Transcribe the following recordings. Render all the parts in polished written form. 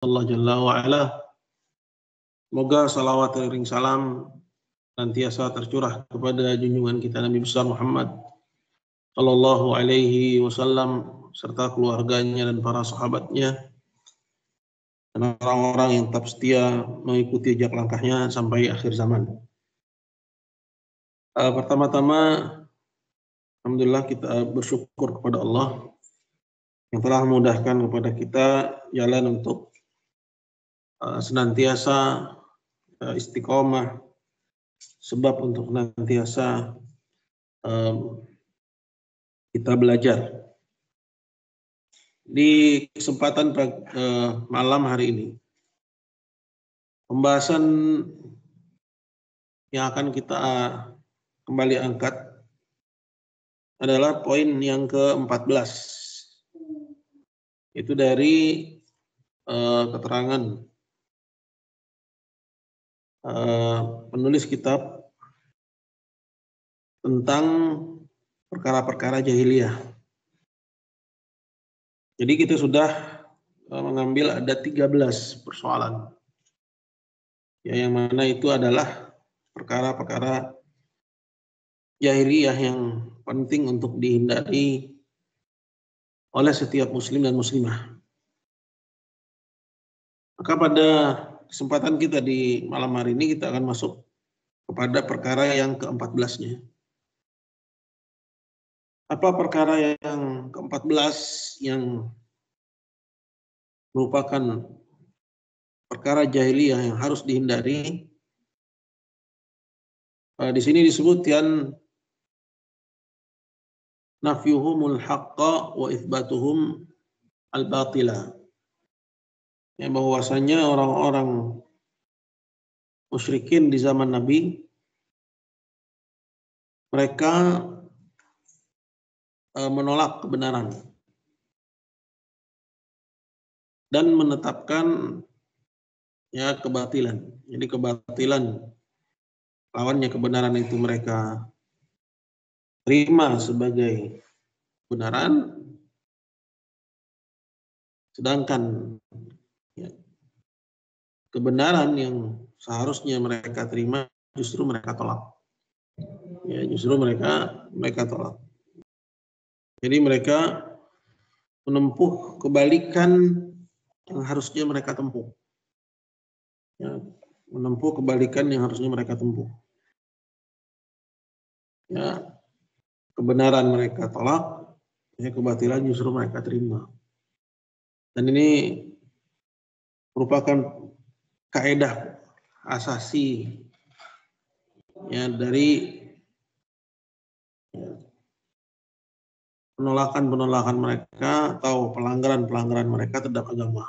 Allah Jalla wa'ala. Semoga salawat dan salam senantiasa tercurah kepada junjungan kita Nabi besar Muhammad Sallallahu Alaihi Wasallam serta keluarganya dan para sahabatnya dan orang-orang yang tetap setia mengikuti jejak langkahnya sampai akhir zaman. Pertama-tama, alhamdulillah kita bersyukur kepada Allah yang telah memudahkan kepada kita jalan untuk senantiasa istiqomah, sebab untuk senantiasa kita belajar. Di kesempatan malam hari ini, pembahasan yang akan kita kembali angkat adalah poin yang ke-14. Itu dari keterangan penulis kitab tentang perkara-perkara jahiliyah. Jadi kita sudah mengambil ada 13 persoalan. Ya, yang mana itu adalah perkara-perkara jahiliyah yang penting untuk dihindari oleh setiap muslim dan muslimah. Maka pada kesempatan kita di malam hari ini kita akan masuk kepada perkara yang ke-14-nya. Apa perkara yang ke-14 yang merupakan perkara jahiliyah yang harus dihindari? Di sini disebutkan nafyuhumul haqqa wa itsbatuhum al-batila. Ya, bahwasanya orang-orang musyrikin di zaman Nabi, mereka menolak kebenaran dan menetapkan ya kebatilan. Jadi kebatilan lawannya kebenaran itu mereka terima sebagai kebenaran, sedangkan ya, kebenaran yang seharusnya mereka terima justru mereka tolak. Ya, justru mereka tolak. Jadi mereka menempuh kebalikan yang harusnya mereka tempuh. Ya, menempuh kebalikan yang harusnya mereka tempuh. Ya, kebenaran mereka tolak, ya, kebatilan justru mereka terima. Dan ini merupakan kaedah asasi ya dari penolakan mereka atau pelanggaran mereka terhadap agama.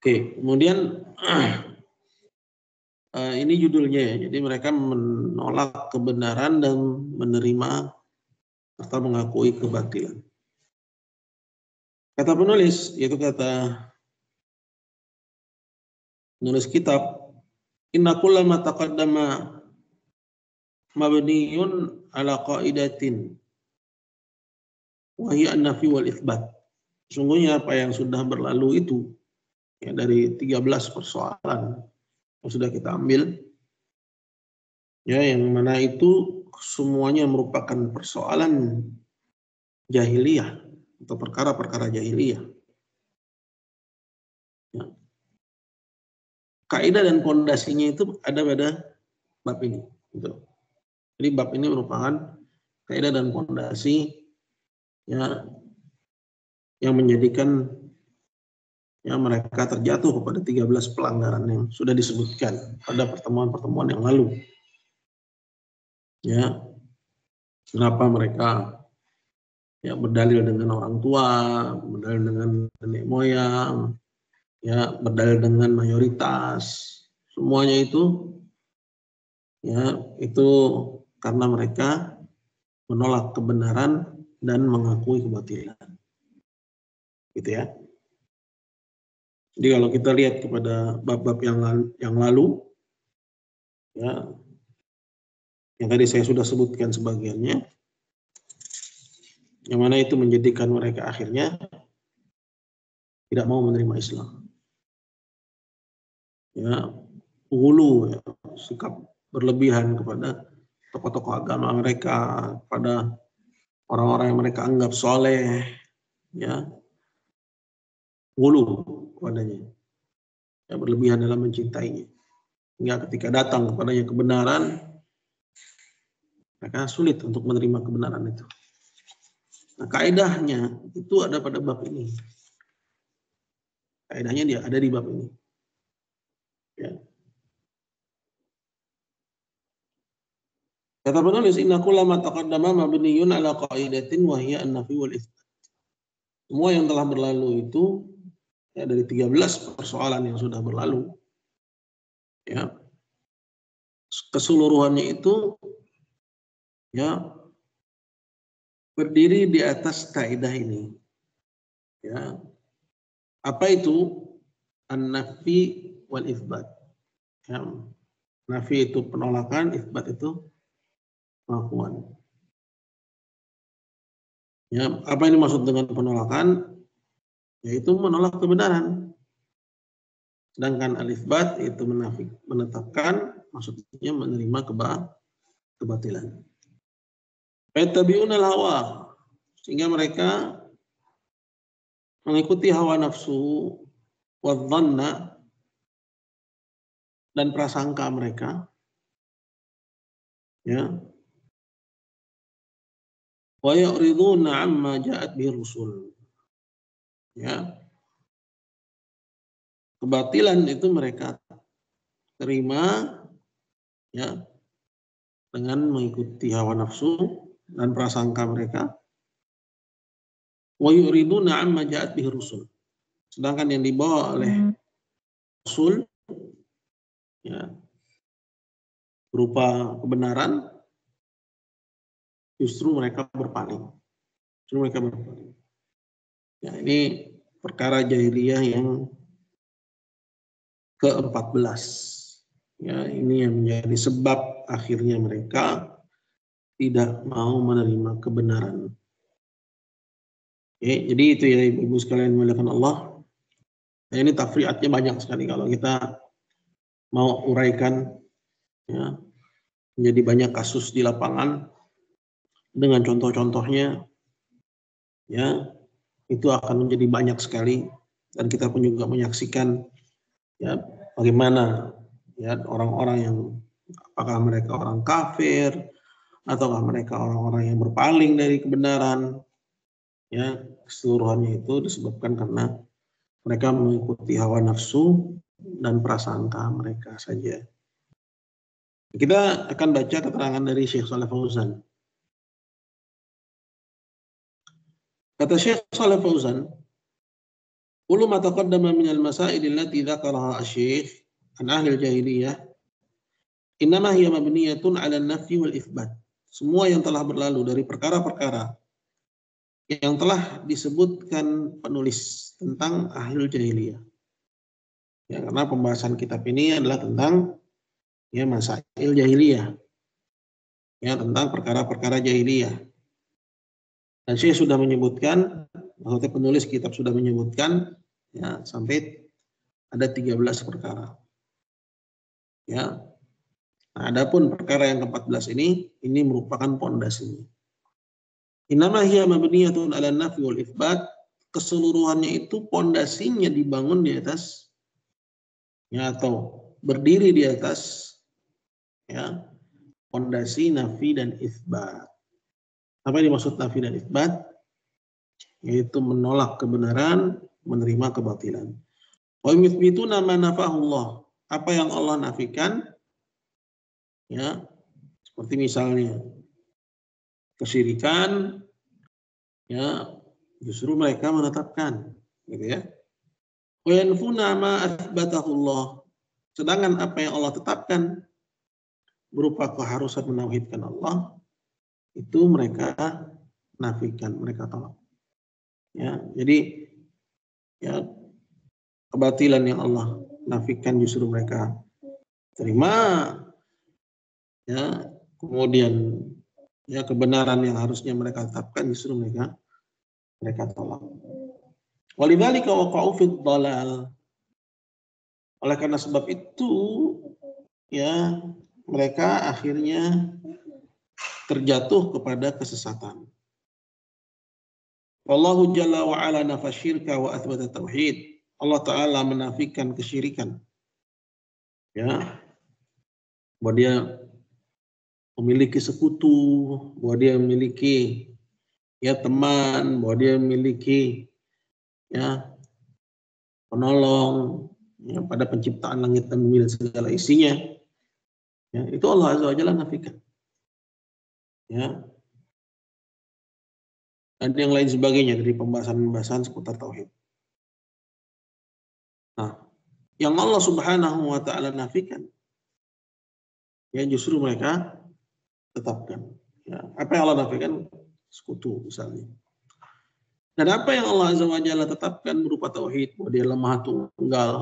Oke, kemudian ini judulnya ya. Jadi mereka menolak kebenaran dan menerima serta mengakui kebatilan. Kata penulis, yaitu kata penulis kitab, inna kulla ma taqaddama mabniyun ala qaidatin wa hiya an-nafi wal itsbat. Sungguhnya apa yang sudah berlalu itu ya, dari 13 persoalan yang sudah kita ambil ya, yang mana itu semuanya merupakan persoalan jahiliyah atau perkara-perkara jahiliyah. Ya. Kaidah dan pondasinya itu ada pada bab ini. Gitu. Jadi bab ini merupakan kaidah dan pondasi ya, yang menjadikan ya, mereka terjatuh kepada 13 pelanggaran yang sudah disebutkan pada pertemuan-pertemuan yang lalu. Ya, kenapa mereka ya berdalil dengan orang tua, berdalil dengan nenek moyang, ya berdalil dengan mayoritas, semuanya itu ya itu karena mereka menolak kebenaran dan mengakui kebatilan, gitu ya. Jadi kalau kita lihat kepada bab-bab yang lalu, ya, yang tadi saya sudah sebutkan sebagiannya, yang mana itu menjadikan mereka akhirnya tidak mau menerima Islam. Ya, ghulu, ya, sikap berlebihan kepada tokoh-tokoh agama mereka, kepada orang-orang yang mereka anggap soleh, ya, ghulu kepadanya, ya, berlebihan dalam mencintainya. Hingga ketika datang kepadanya kebenaran, mereka sulit untuk menerima kebenaran itu. Nah, kaidahnya itu ada pada bab ini. Kaidahnya dia ada di bab ini. Ya. Kata penulis, inna kullama taqaddama mabniyun ala qaidatin wa hiya an-nafi wal itsbat. Semua yang telah berlalu itu, ya, dari 13 persoalan yang sudah berlalu, ya, keseluruhannya itu, ya, berdiri di atas kaidah ini. Ya. Apa itu? An-nafi wal itsbat. Ya. Nafi itu penolakan, itsbat itu pengakuan. Ya, apa yang dimaksud dengan penolakan? Yaitu menolak kebenaran. Sedangkan al-itsbat itu menetapkan, maksudnya menerima kebatilan. Fayattabi'una al-hawa, sehingga mereka mengikuti hawa nafsu, wadhanna, dan prasangka mereka, ya, wa yu'riduna amma ja'at bihi rusul, ya, kebatilan itu mereka terima, ya, dengan mengikuti hawa nafsu dan prasangka mereka. Wa yu'riduna amma ja'at bihi rusul, sedangkan yang dibawa oleh rasul, ya, berupa kebenaran, justru mereka berpaling. Ya, ini perkara jahiliyah yang ke-14. Ya, ini yang menjadi sebab akhirnya mereka tidak mau menerima kebenaran. Oke, jadi itu ya ibu-ibu sekalian dimuliakan Allah. Nah, ini tafriatnya banyak sekali kalau kita mau uraikan, ya, menjadi banyak kasus di lapangan dengan contoh-contohnya, ya, itu akan menjadi banyak sekali, dan kita pun juga menyaksikan, ya, bagaimana, ya, orang-orang yang apakah mereka orang kafir ataukah mereka orang-orang yang berpaling dari kebenaran, ya, keseluruhannya itu disebabkan karena mereka mengikuti hawa nafsu dan prasangka mereka saja. Kita akan baca keterangan dari Syekh Shalih Fauzan. Kata Syekh Shalih Fauzan, kullu ma taqaddama min al-masail allati dzakaraha asy-syekh an ahli al-jahiliyah innama hiya mabniyatun 'ala an-nafyi wal itsbat. Semua yang telah berlalu dari perkara-perkara yang telah disebutkan penulis tentang ahli jahiliyah. Ya, karena pembahasan kitab ini adalah tentang, ya, masail jahiliyah. Ya, tentang perkara-perkara jahiliyah. Dan saya sudah menyebutkan, maksudnya penulis kitab sudah menyebutkan, ya, sampai ada 13 perkara. Ya. Nah, adapun perkara yang ke-14 ini merupakan pondasinya. Innama hiya mabniyatun 'ala an-nafyi wal itsbat, keseluruhannya itu pondasinya dibangun di atas, ya, atau berdiri di atas, ya, pondasi nafi dan itsbat. Apa yang dimaksud nafi dan itsbat? Yaitu menolak kebenaran, menerima kebatilan. Wa yuthbituna ma nafahullah, apa yang Allah nafikan, ya, seperti misalnya kesyirikan, ya, justru mereka menetapkan, gitu ya. Wa yanfuna ma atsbatahullah, sedangkan apa yang Allah tetapkan berupa keharusan menauhidkan Allah, itu mereka nafikan, mereka tolak. Ya, jadi, ya, kebatilan yang Allah nafikan justru mereka terima, ya, kemudian, ya, kebenaran yang harusnya mereka tetapkan justru mereka tolak. Walidzalika waqa'u fid dhalal. Oleh karena sebab itu ya mereka akhirnya terjatuh kepada kesesatan. Wallahu jalla wa ala nafasyirka wa athbata tauhid. Allah Ta'ala menafikan kesyirikan. Ya, bahwa dia memiliki sekutu, bahwa dia memiliki ya teman, bahwa dia memiliki ya penolong ya, pada penciptaan langit dan bumi dan segala isinya. Ya, itu Allah Azza wa Jalla nafikan. Ya. Dan yang lain sebagainya dari pembahasan-pembahasan seputar tauhid. Nah, yang Allah Subhanahu wa taala nafikan ya justru mereka tetapkan. Ya, apa yang Allah nafikan? Sekutu misalnya. Dan apa yang Allah Azza wa Jalla tetapkan berupa tauhid, bahwa dia lemah tunggal,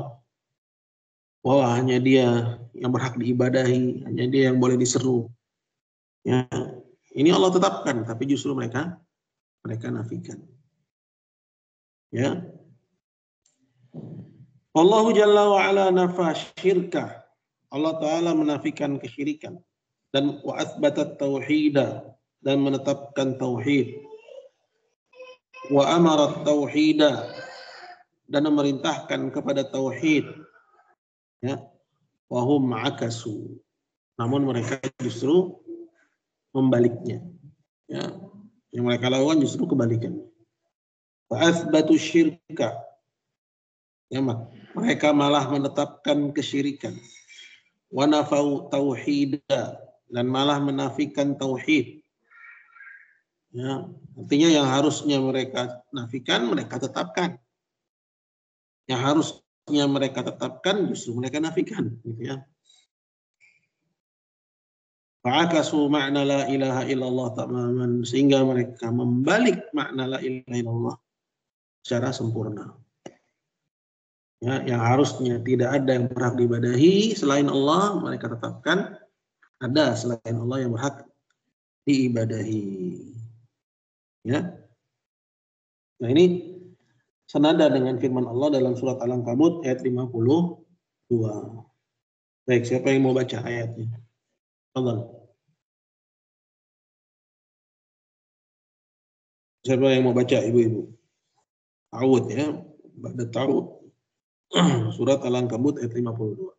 bahwa hanya dia yang berhak diibadahi, hanya dia yang boleh diseru. Ya, ini Allah tetapkan, tapi justru mereka nafikan. Ya. Allahu Jalla wa ala nafa syirka. Allah Ta'ala menafikan kesyirikan. Dan wa athbatat tauhida. Dan menetapkan tauhid. Wa amarat tauhida. Dan memerintahkan kepada tauhid. Ya. Wa hum akasu. Namun mereka justru membaliknya. Ya. Yang mereka lakukan justru kebalikannya. Wa athbatu syirka. Ya, mereka malah menetapkan kesyirikan. Wa nafau tauhida, dan malah menafikan tauhid. Ya, artinya yang harusnya mereka nafikan, mereka tetapkan. Yang harusnya mereka tetapkan, justru mereka nafikan. Gitu ya. Fa'akasu ma'na la ilaha illallah tamaman, sehingga mereka membalik makna la ilaha illallah secara sempurna. Ya, yang harusnya tidak ada yang berhak diibadahi selain Allah, mereka tetapkan ada selain Allah yang berhak diibadahi. Ya. Nah, ini senada dengan firman Allah dalam surat Al-Ankabut ayat 52. Baik, siapa yang mau baca ayatnya? Tafadhal. Siapa yang mau baca, ibu-ibu? Ta'awud ya, ba'da ta'awud. Surat Al-Ankabut ayat 52.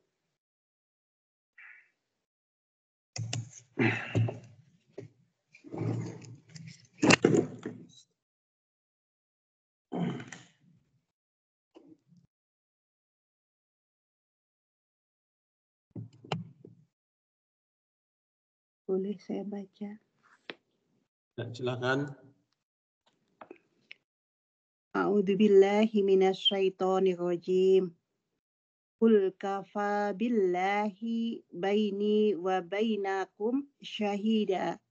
Boleh saya baca? Ya, silakan. A'udzubillahi minasyaitonirrajim. Qul kafa billahi baini wa bainakum syahida.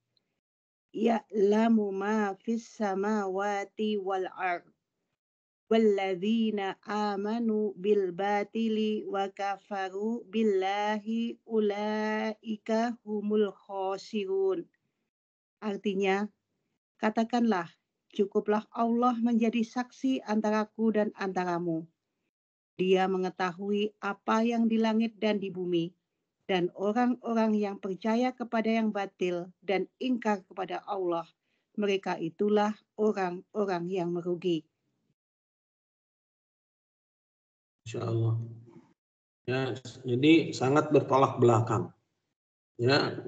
Ya'lamu ma fis samawati wal ard. Walladzina amanu bil batili wa kafaru billahi ulaika humul khosirun. Artinya, katakanlah, cukuplah Allah menjadi saksi antaraku dan antaramu. Dia mengetahui apa yang di langit dan di bumi, dan orang-orang yang percaya kepada yang batil dan ingkar kepada Allah, mereka itulah orang-orang yang merugi. Insyaallah. Ya, jadi sangat bertolak belakang. Ya,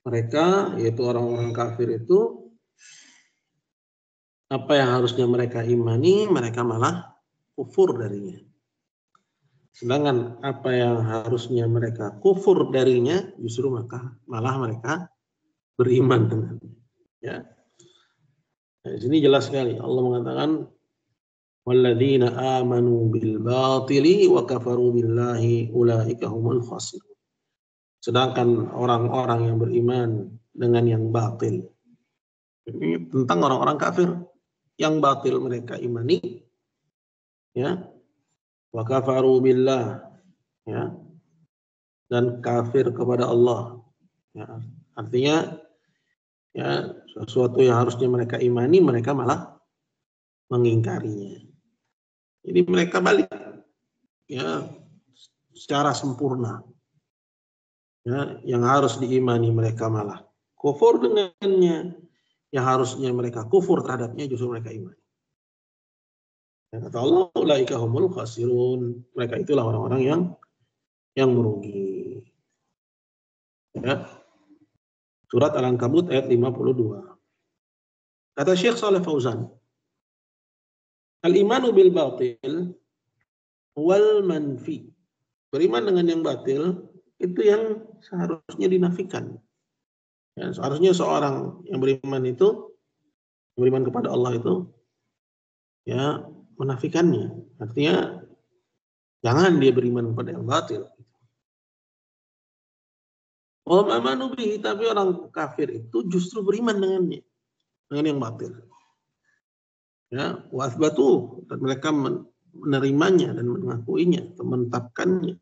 mereka yaitu orang-orang kafir itu apa yang harusnya mereka imani, mereka malah kufur darinya. Sedangkan apa yang harusnya mereka kufur darinya, justru malah mereka beriman dengannya. Ya. Nah, di sini jelas sekali Allah mengatakan walladzina amanu bil batili wa kafaru billahi ulaika humul khasirun. Sedangkan orang-orang yang beriman dengan yang batil. Ini tentang orang-orang kafir yang batil mereka imani, ya, wa kafaru billah, ya, dan kafir kepada Allah. Ya, artinya, ya, sesuatu yang harusnya mereka imani, mereka malah mengingkarinya. Jadi mereka balik ya secara sempurna. Ya, yang harus diimani mereka malah kufur dengannya, yang harusnya mereka kufur terhadapnya justru mereka imani. Ya, kata Allah, ulaika humul khasirun. Mereka itulah orang-orang yang merugi. Ya. Surat Al-Ankabut ayat 52. Kata Syekh Shalih Fauzan, al-imanu bil batil wal manfi. Beriman dengan yang batil itu yang seharusnya dinafikan. Ya, seharusnya seorang yang beriman itu, beriman kepada Allah itu, ya menafikannya. Artinya jangan dia beriman kepada yang batil. Oh amanu bihi, tapi orang kafir itu justru beriman dengannya, dengan yang batil. Ya, wasbatu, dan mereka menerimanya dan mengakuinya, menetapkannya.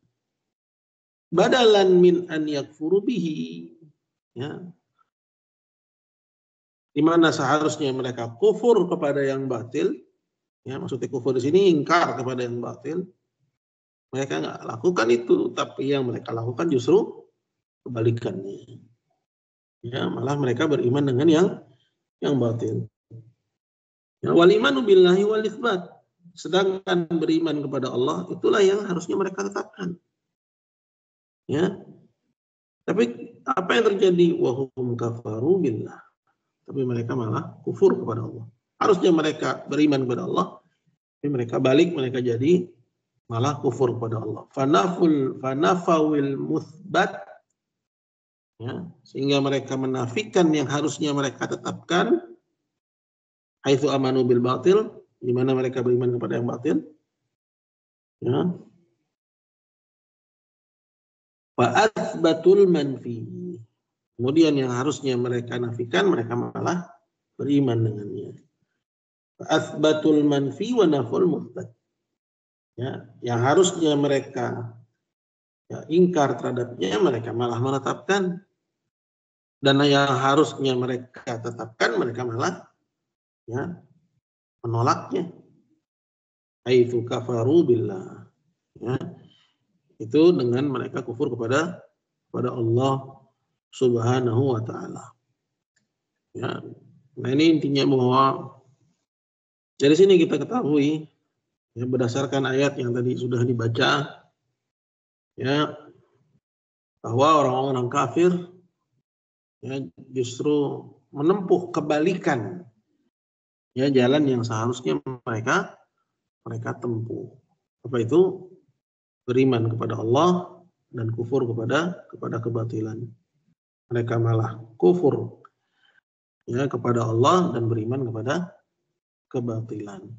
Badalan min an yakfuru bihi, ya, di mana seharusnya mereka kufur kepada yang batil, ya maksudnya kufur di sini ingkar kepada yang batil, mereka nggak lakukan itu, tapi yang mereka lakukan justru kebalikannya, ya malah mereka beriman dengan yang batil. Ya, wal imanu billahi wal itsbat, sedangkan beriman kepada Allah itulah yang harusnya mereka tetapkan, ya. Tapi apa yang terjadi? Wahum kafaru billah, tapi mereka malah kufur kepada Allah. Harusnya mereka beriman kepada Allah, tapi mereka balik, mereka jadi malah kufur kepada Allah. Fanafawil musbat, ya, sehingga mereka menafikan yang harusnya mereka tetapkan. Haitsu amanu bil batil, di mana mereka beriman kepada yang batil. Ya. Wa atsbatul manfi. Kemudian yang harusnya mereka nafikan, mereka malah beriman dengannya. Asbatul manfi wa naful musbat. Ya, yang harusnya mereka ya, ingkar terhadapnya, mereka malah menetapkan. Dan yang harusnya mereka tetapkan, mereka malah ya, menolaknya. Haitsu kafaru billah. Ya, itu dengan mereka kufur kepada Allah Subhanahu wa ta'ala. Ya, nah ini intinya bahwa dari sini kita ketahui ya, berdasarkan ayat yang tadi sudah dibaca, ya, bahwa orang-orang kafir ya, justru menempuh kebalikan ya jalan yang seharusnya mereka tempuh. Apa itu? Beriman kepada Allah dan kufur kepada kebatilan. Mereka malah kufur ya kepada Allah dan beriman kepada kebatilan.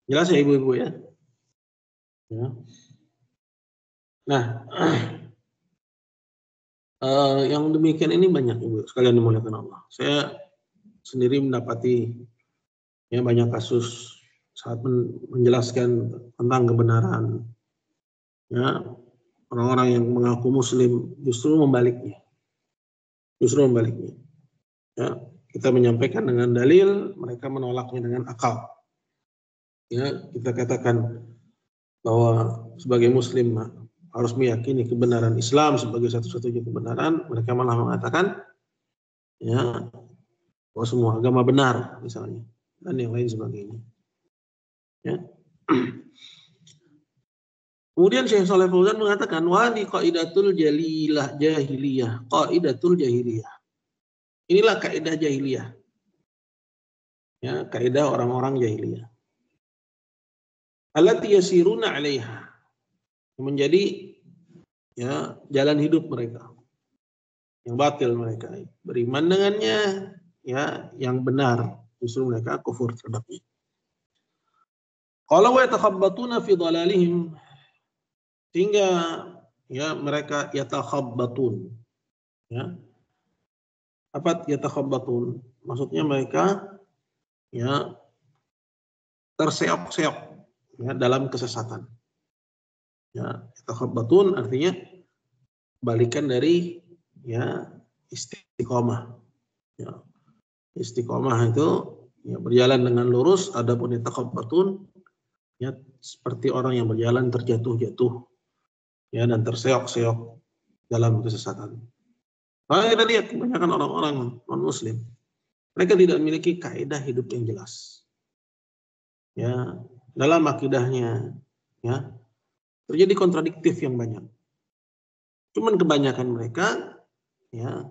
Jelas ya ibu-ibu ya? Ya. Nah, yang demikian ini banyak ibu sekalian dimuliakan Allah. Saya sendiri mendapati ya banyak kasus saat menjelaskan tentang kebenaran. Ya, orang-orang yang mengaku Muslim justru membaliknya. Ya, kita menyampaikan dengan dalil, mereka menolaknya dengan akal. Ya, kita katakan bahwa sebagai Muslim harus meyakini kebenaran Islam sebagai satu-satunya kebenaran, mereka malah mengatakan ya bahwa semua agama benar misalnya dan yang lain sebagainya. Ya. Kemudian Syekh Shalih Fauzan mengatakan wali qaidatul jahiliyah, qaidatul jahiliyah. Inilah kaidah jahiliyah. Ya, kaidah orang-orang jahiliyah. Allati yasiruna 'alaiha. Menjadi ya jalan hidup mereka. Yang batil mereka beriman dengannya, ya yang benar justru mereka kufur terhadapnya. Qala wa yatakhabbatuna fi dhalalihim, sehingga ya mereka yatakhabbatun. Ya. Apa yatakhabbatun? Maksudnya mereka ya terseok-seok ya dalam kesesatan. Ya, yatakhabbatun artinya balikan dari ya istiqomah. Ya. Istiqomah itu ya, berjalan dengan lurus, adapun yatakhabbatun, ya, seperti orang yang berjalan terjatuh-jatuh, ya, dan terseok-seok dalam kesesatan. Maka kita lihat kebanyakan orang-orang non-muslim, mereka tidak memiliki kaidah hidup yang jelas. Ya, dalam akidahnya, ya, terjadi kontradiktif yang banyak. Cuman kebanyakan mereka, ya,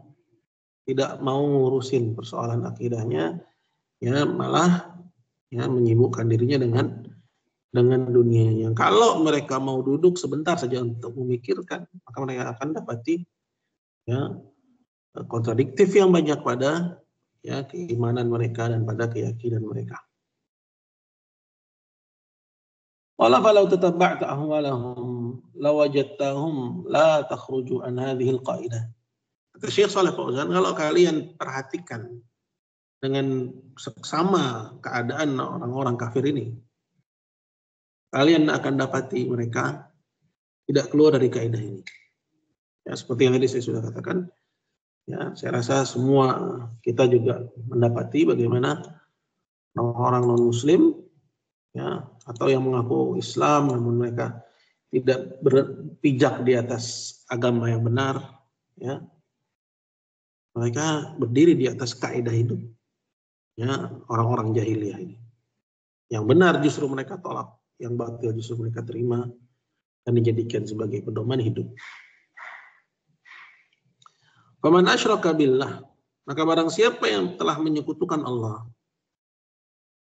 tidak mau ngurusin persoalan akidahnya, ya, malah, ya, menyibukkan dirinya dengan dunia yang kalau mereka mau duduk sebentar saja untuk memikirkan, maka mereka akan dapati, ya, kontradiktif yang banyak pada, ya, keimanan mereka dan pada keyakinan mereka. Wala falau tatabba'ta ahwalahum lawajadtahum la takhruju an hadhil qaidah. Kata Syekh Shalih Fauzan, kalau kalian perhatikan dengan seksama keadaan orang-orang kafir ini, kalian akan dapati mereka tidak keluar dari kaidah ini. Ya, seperti yang tadi saya sudah katakan, ya, saya rasa semua kita juga mendapati bagaimana orang non-muslim, ya, atau yang mengaku Islam namun mereka tidak berpijak di atas agama yang benar, ya, mereka berdiri di atas kaidah hidup, ya, orang-orang jahiliyah ini. Yang benar justru mereka tolak, yang batil justru mereka terima dan dijadikan sebagai pedoman hidup. Faman asyraka billah, maka barang siapa yang telah menyekutukan Allah,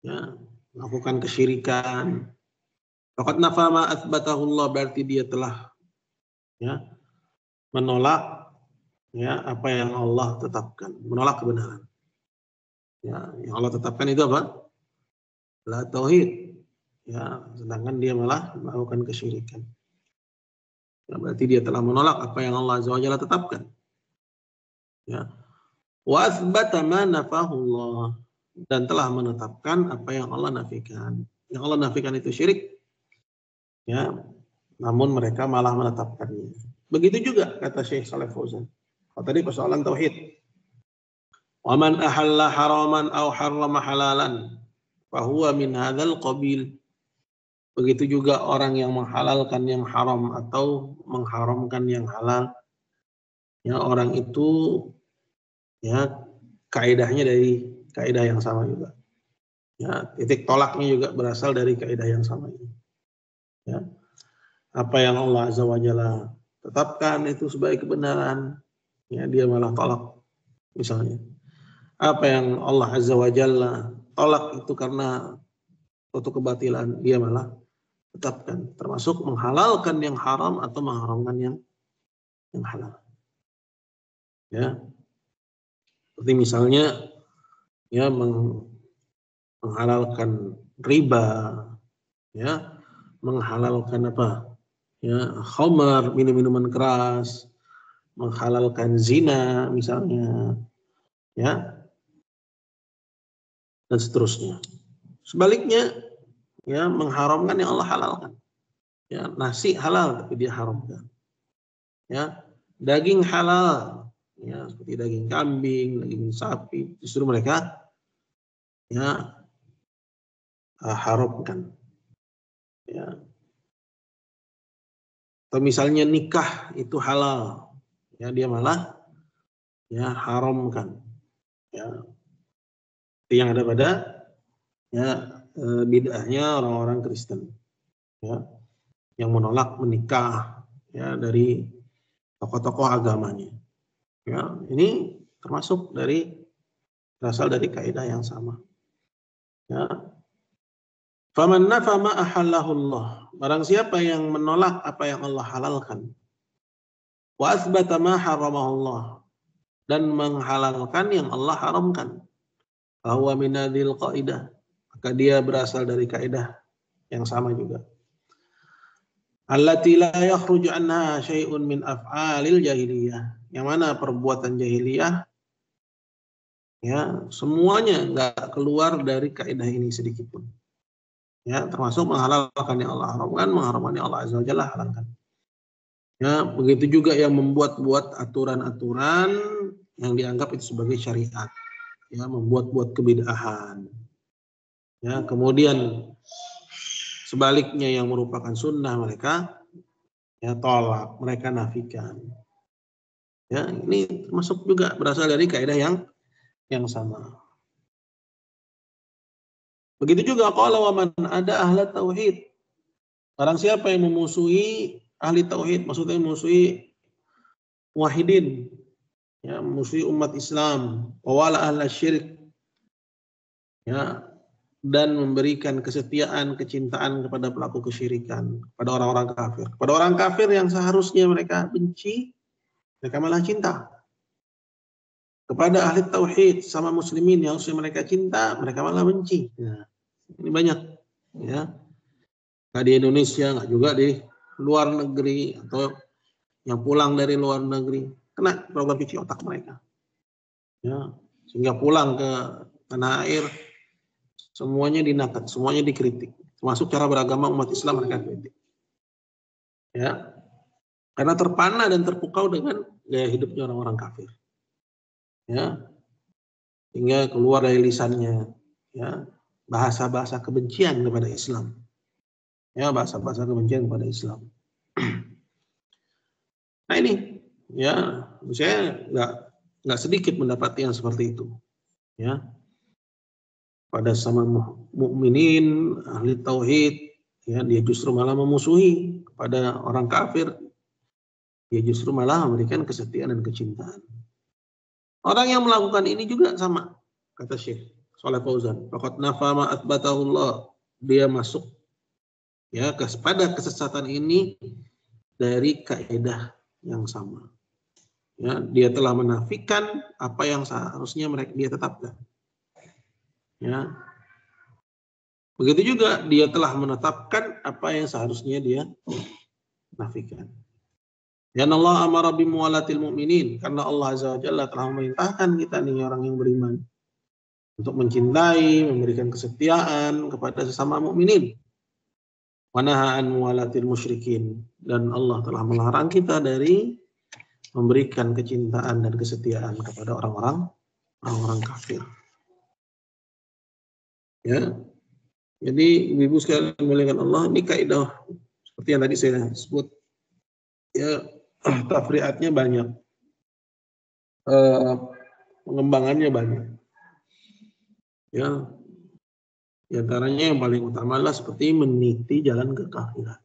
ya, melakukan kesyirikan, faqad nafa ma atsbatahu Allah, berarti dia telah, ya, menolak, ya, apa yang Allah tetapkan, menolak kebenaran. Ya, yang Allah tetapkan itu apa? La tauhid. Ya, sedangkan dia malah melakukan kesyirikan. Ya, berarti dia telah menolak apa yang Allah Azza wa Jalla tetapkan. Ya. Wa atsbata ma nafahu Allah, dan telah menetapkan apa yang Allah nafikan. Yang Allah nafikan itu syirik. Ya, namun mereka malah menetapkannya. Begitu juga kata Syekh Shalih Fauzan. Tadi persoalan tauhid. Wa man ahalla haraman aw harrama halalan fa huwa min hadzal qabil. Begitu juga orang yang menghalalkan yang haram atau mengharamkan yang halal. Ya, orang itu, ya, kaidahnya dari kaidah yang sama juga. Ya, titik tolaknya juga berasal dari kaidah yang sama ini. Ya. Apa yang Allah Azza wa Jalla tetapkan itu sebagai kebenaran, ya, dia malah tolak misalnya. Apa yang Allah Azza wa Jalla tolak itu karena suatu kebatilan, dia malah tetapkan, termasuk menghalalkan yang haram atau mengharamkan yang halal. Ya. Seperti misalnya, ya, menghalalkan riba, ya, menghalalkan apa? Ya, khamar, minum-minuman keras, menghalalkan zina misalnya, ya, dan seterusnya. Sebaliknya, ya, mengharamkan yang Allah halalkan. Ya, nasi halal tapi dia haramkan. Ya, daging halal, ya, seperti daging kambing, daging sapi, justru mereka, ya, haramkan. Ya. Atau misalnya nikah itu halal, ya, dia malah, ya, haramkan. Ya, yang ada pada, ya, bid'ahnya orang-orang Kristen, ya, yang menolak menikah, ya, dari tokoh-tokoh agamanya. Ya, ini termasuk berasal dari kaidah yang sama. Ya. Faman nafa ma ahallahu Allah, barang siapa yang menolak apa yang Allah halalkan, wa atsbata ma haramahu Allah, dan menghalalkan yang Allah haramkan, bahwa minadil qaidah, maka dia berasal dari kaidah yang sama juga. Allati la yakhruju anha syai'un min af'alil jahiliyah, yang mana perbuatan jahiliyah, ya, semuanya enggak keluar dari kaidah ini sedikit pun. Ya, termasuk menghalalkan yang Allah haramkan, mengharamkan yang Allah Azza wa Jalla halalkan. Ya, begitu juga yang membuat-buat aturan-aturan yang dianggap itu sebagai syariat. Ya, membuat-buat kebid'ahan. Ya, kemudian sebaliknya yang merupakan sunnah mereka ya tolak, mereka nafikan. Ya, ini termasuk juga berasal dari kaidah yang sama. Begitu juga kalau man ada ahli tauhid. Barang siapa yang memusuhi ahli tauhid, maksudnya memusuhi wahidin, ya, memusuhi umat Islam, wala ahli syirik, ya, dan memberikan kesetiaan, kecintaan kepada pelaku kesyirikan, kepada orang-orang kafir. Kepada orang kafir yang seharusnya mereka benci, mereka malah cinta. Kepada ahli tauhid sama muslimin yang harusnya mereka cinta, mereka malah benci. Nah, ini banyak, ya. Nggak di Indonesia, nggak juga di luar negeri atau yang pulang dari luar negeri, kena program cuci otak mereka. Ya, sehingga pulang ke tanah air semuanya dinakat, semuanya dikritik, termasuk cara beragama umat Islam mereka kritik. Ya, karena terpana dan terpukau dengan gaya hidupnya orang-orang kafir. Ya, hingga keluar dari lisannya, ya, bahasa-bahasa kebencian kepada Islam. Ya, bahasa-bahasa kebencian kepada Islam. Nah ini, ya, saya nggak sedikit mendapati yang seperti itu. Ya, pada sama mukminin, ahli tauhid, ya, dia justru malah memusuhi. Kepada orang kafir, dia justru malah memberikan kesetiaan dan kecintaan. Orang yang melakukan ini juga sama, kata Syekh Shalih Fauzan. Faqad nafa ma atsbatahullah. Dia masuk ya kepada kesesatan ini dari kaidah yang sama. Ya, dia telah menafikan apa yang seharusnya mereka dia tetapkan. Ya. Begitu juga dia telah menetapkan apa yang seharusnya dia nafikan. Ya Allah amara bimuwalatil mu'minin, karena Allah Azza wa Jalla telah memerintahkan kita nih orang yang beriman untuk mencintai, memberikan kesetiaan kepada sesama mukminin. Wa naha an muwalatil musyrikin, dan Allah telah melarang kita dari memberikan kecintaan dan kesetiaan kepada orang-orang kafir. Ya. Jadi ibu sekalian dimuliakan Allah, ini kaidah seperti yang tadi saya sebut. Ya, tafriatnya banyak. Pengembangannya banyak. Ya, di antaranya yang paling utama adalah seperti meniti jalan kekafiran.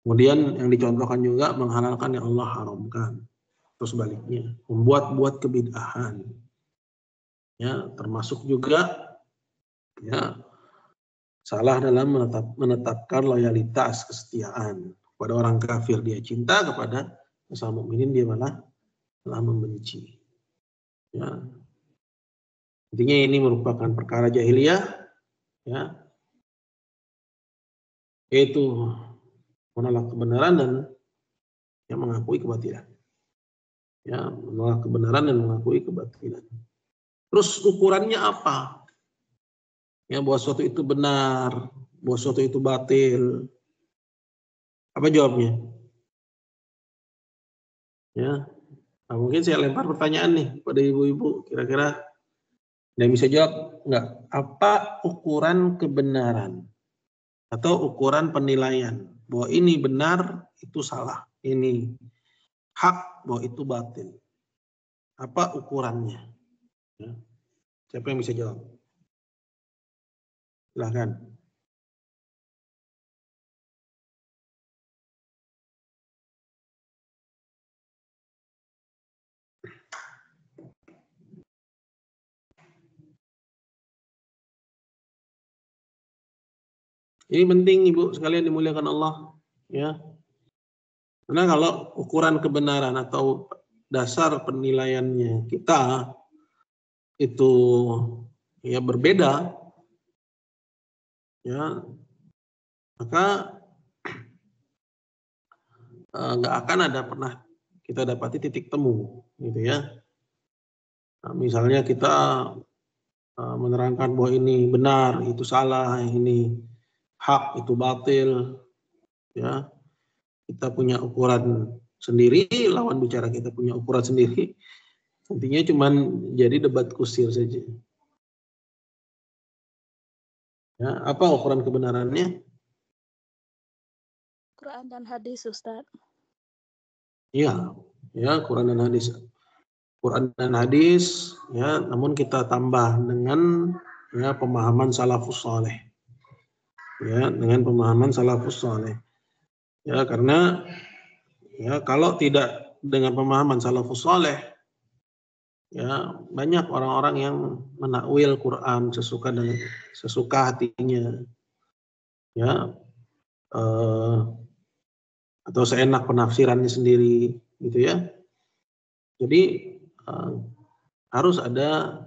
Kemudian yang dicontohkan juga menghalalkan yang Allah haramkan. Terus sebaliknya, membuat-buat kebid'ahan. Ya, termasuk juga ya salah dalam menetapkan loyalitas, kesetiaan kepada orang kafir. Dia cinta, kepada sesama mukminin dia malah membenci. Ya. Intinya ini merupakan perkara jahiliyah, ya, yaitu menolak kebenaran dan yang mengakui kebatilan. Ya, menolak kebenaran dan mengakui kebatilan. Terus ukurannya apa? Ya, bahwa suatu itu benar, bahwa suatu itu batil. Apa jawabnya? Ya, nah, mungkin saya lempar pertanyaan nih pada ibu-ibu, kira-kira yang bisa jawab enggak? Apa ukuran kebenaran atau ukuran penilaian bahwa ini benar, itu salah, ini hak, bahwa itu batil? Apa ukurannya? Ya. Siapa yang bisa jawab? Silahkan. Ini penting ibu sekalian dimuliakan Allah, ya. Karena kalau ukuran kebenaran atau dasar penilaiannya kita itu ya berbeda, ya, maka nggak akan ada pernah kita dapati titik temu, gitu ya. Nah, misalnya kita menerangkan bahwa ini benar, itu salah, ini hak, itu batil, ya. Kita punya ukuran sendiri, lawan bicara kita punya ukuran sendiri. Intinya cuman jadi debat kusir saja. Ya, apa ukuran kebenarannya? Quran dan hadis, Ustaz. Iya, ya Quran dan hadis. Quran dan hadis, ya, namun kita tambah dengan ya pemahaman salafus saleh. Ya, dengan pemahaman salafus saleh. Ya, karena ya kalau tidak dengan pemahaman salafus saleh, ya banyak orang-orang yang menakwil Quran sesuka hatinya, ya, atau seenak penafsirannya sendiri, gitu ya. Jadi harus ada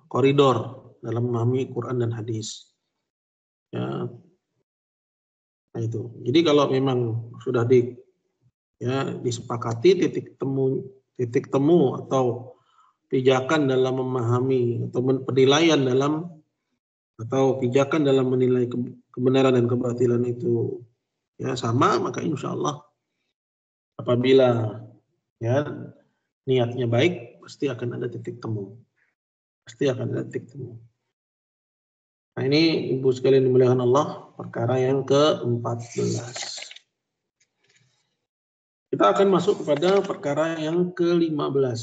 koridor dalam memahami Quran dan hadis. Ya, nah itu. Jadi kalau memang sudah disepakati titik temu atau pijakan dalam memahami atau penilaian dalam atau pijakan dalam menilai kebenaran dan kebatilan itu ya sama, maka insya Allah apabila ya niatnya baik pasti akan ada titik temu. Pasti akan ada titik temu. Nah ini Ibu sekalian dimuliakan Allah, perkara yang ke-14. Kita akan masuk kepada perkara yang ke-15.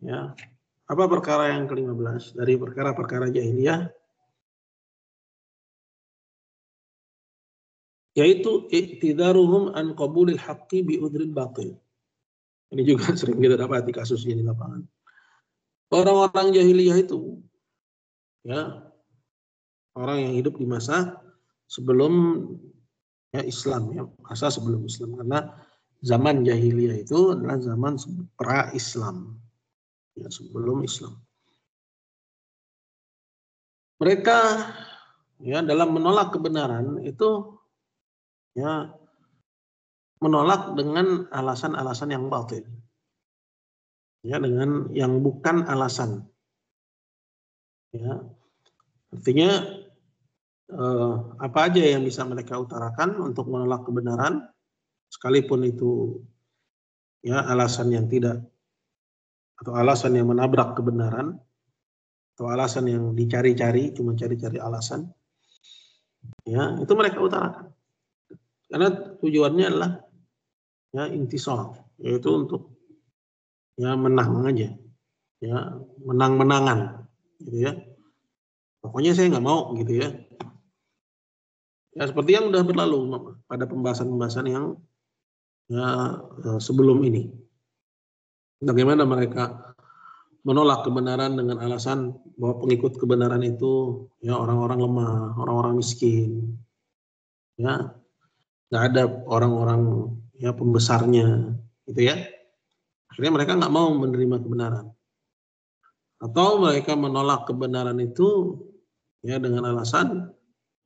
Ya. Apa perkara yang ke-15? Dari perkara-perkara jahiliyah, yaitu i'tidaruhum an qabulil haqqi bi udhril batil. Ini juga sering kita dapati kasusnya di lapangan. Orang-orang jahiliyah itu ya, orang yang hidup di masa sebelum ya Islam, ya, masa sebelum Islam, karena zaman jahiliyah itu adalah zaman pra-Islam, ya, sebelum Islam. Mereka ya dalam menolak kebenaran itu ya menolak dengan alasan-alasan yang batil, ya, dengan yang bukan alasan, ya. Artinya apa aja yang bisa mereka utarakan untuk menolak kebenaran, sekalipun itu ya alasan yang tidak atau alasan yang menabrak kebenaran atau alasan yang dicari-cari, cuma cari-cari alasan, ya itu mereka utarakan karena tujuannya adalah ya intisar, yaitu untuk ya menang aja, ya menang-menangan, gitu ya. Pokoknya saya nggak mau, gitu ya. Ya seperti yang sudah berlalu pada pembahasan-pembahasan yang ya sebelum ini. Bagaimana mereka menolak kebenaran dengan alasan bahwa pengikut kebenaran itu ya orang-orang lemah, orang-orang miskin, ya nggak ada orang-orang ya pembesarnya, gitu ya. Akhirnya mereka nggak mau menerima kebenaran, atau mereka menolak kebenaran itu ya dengan alasan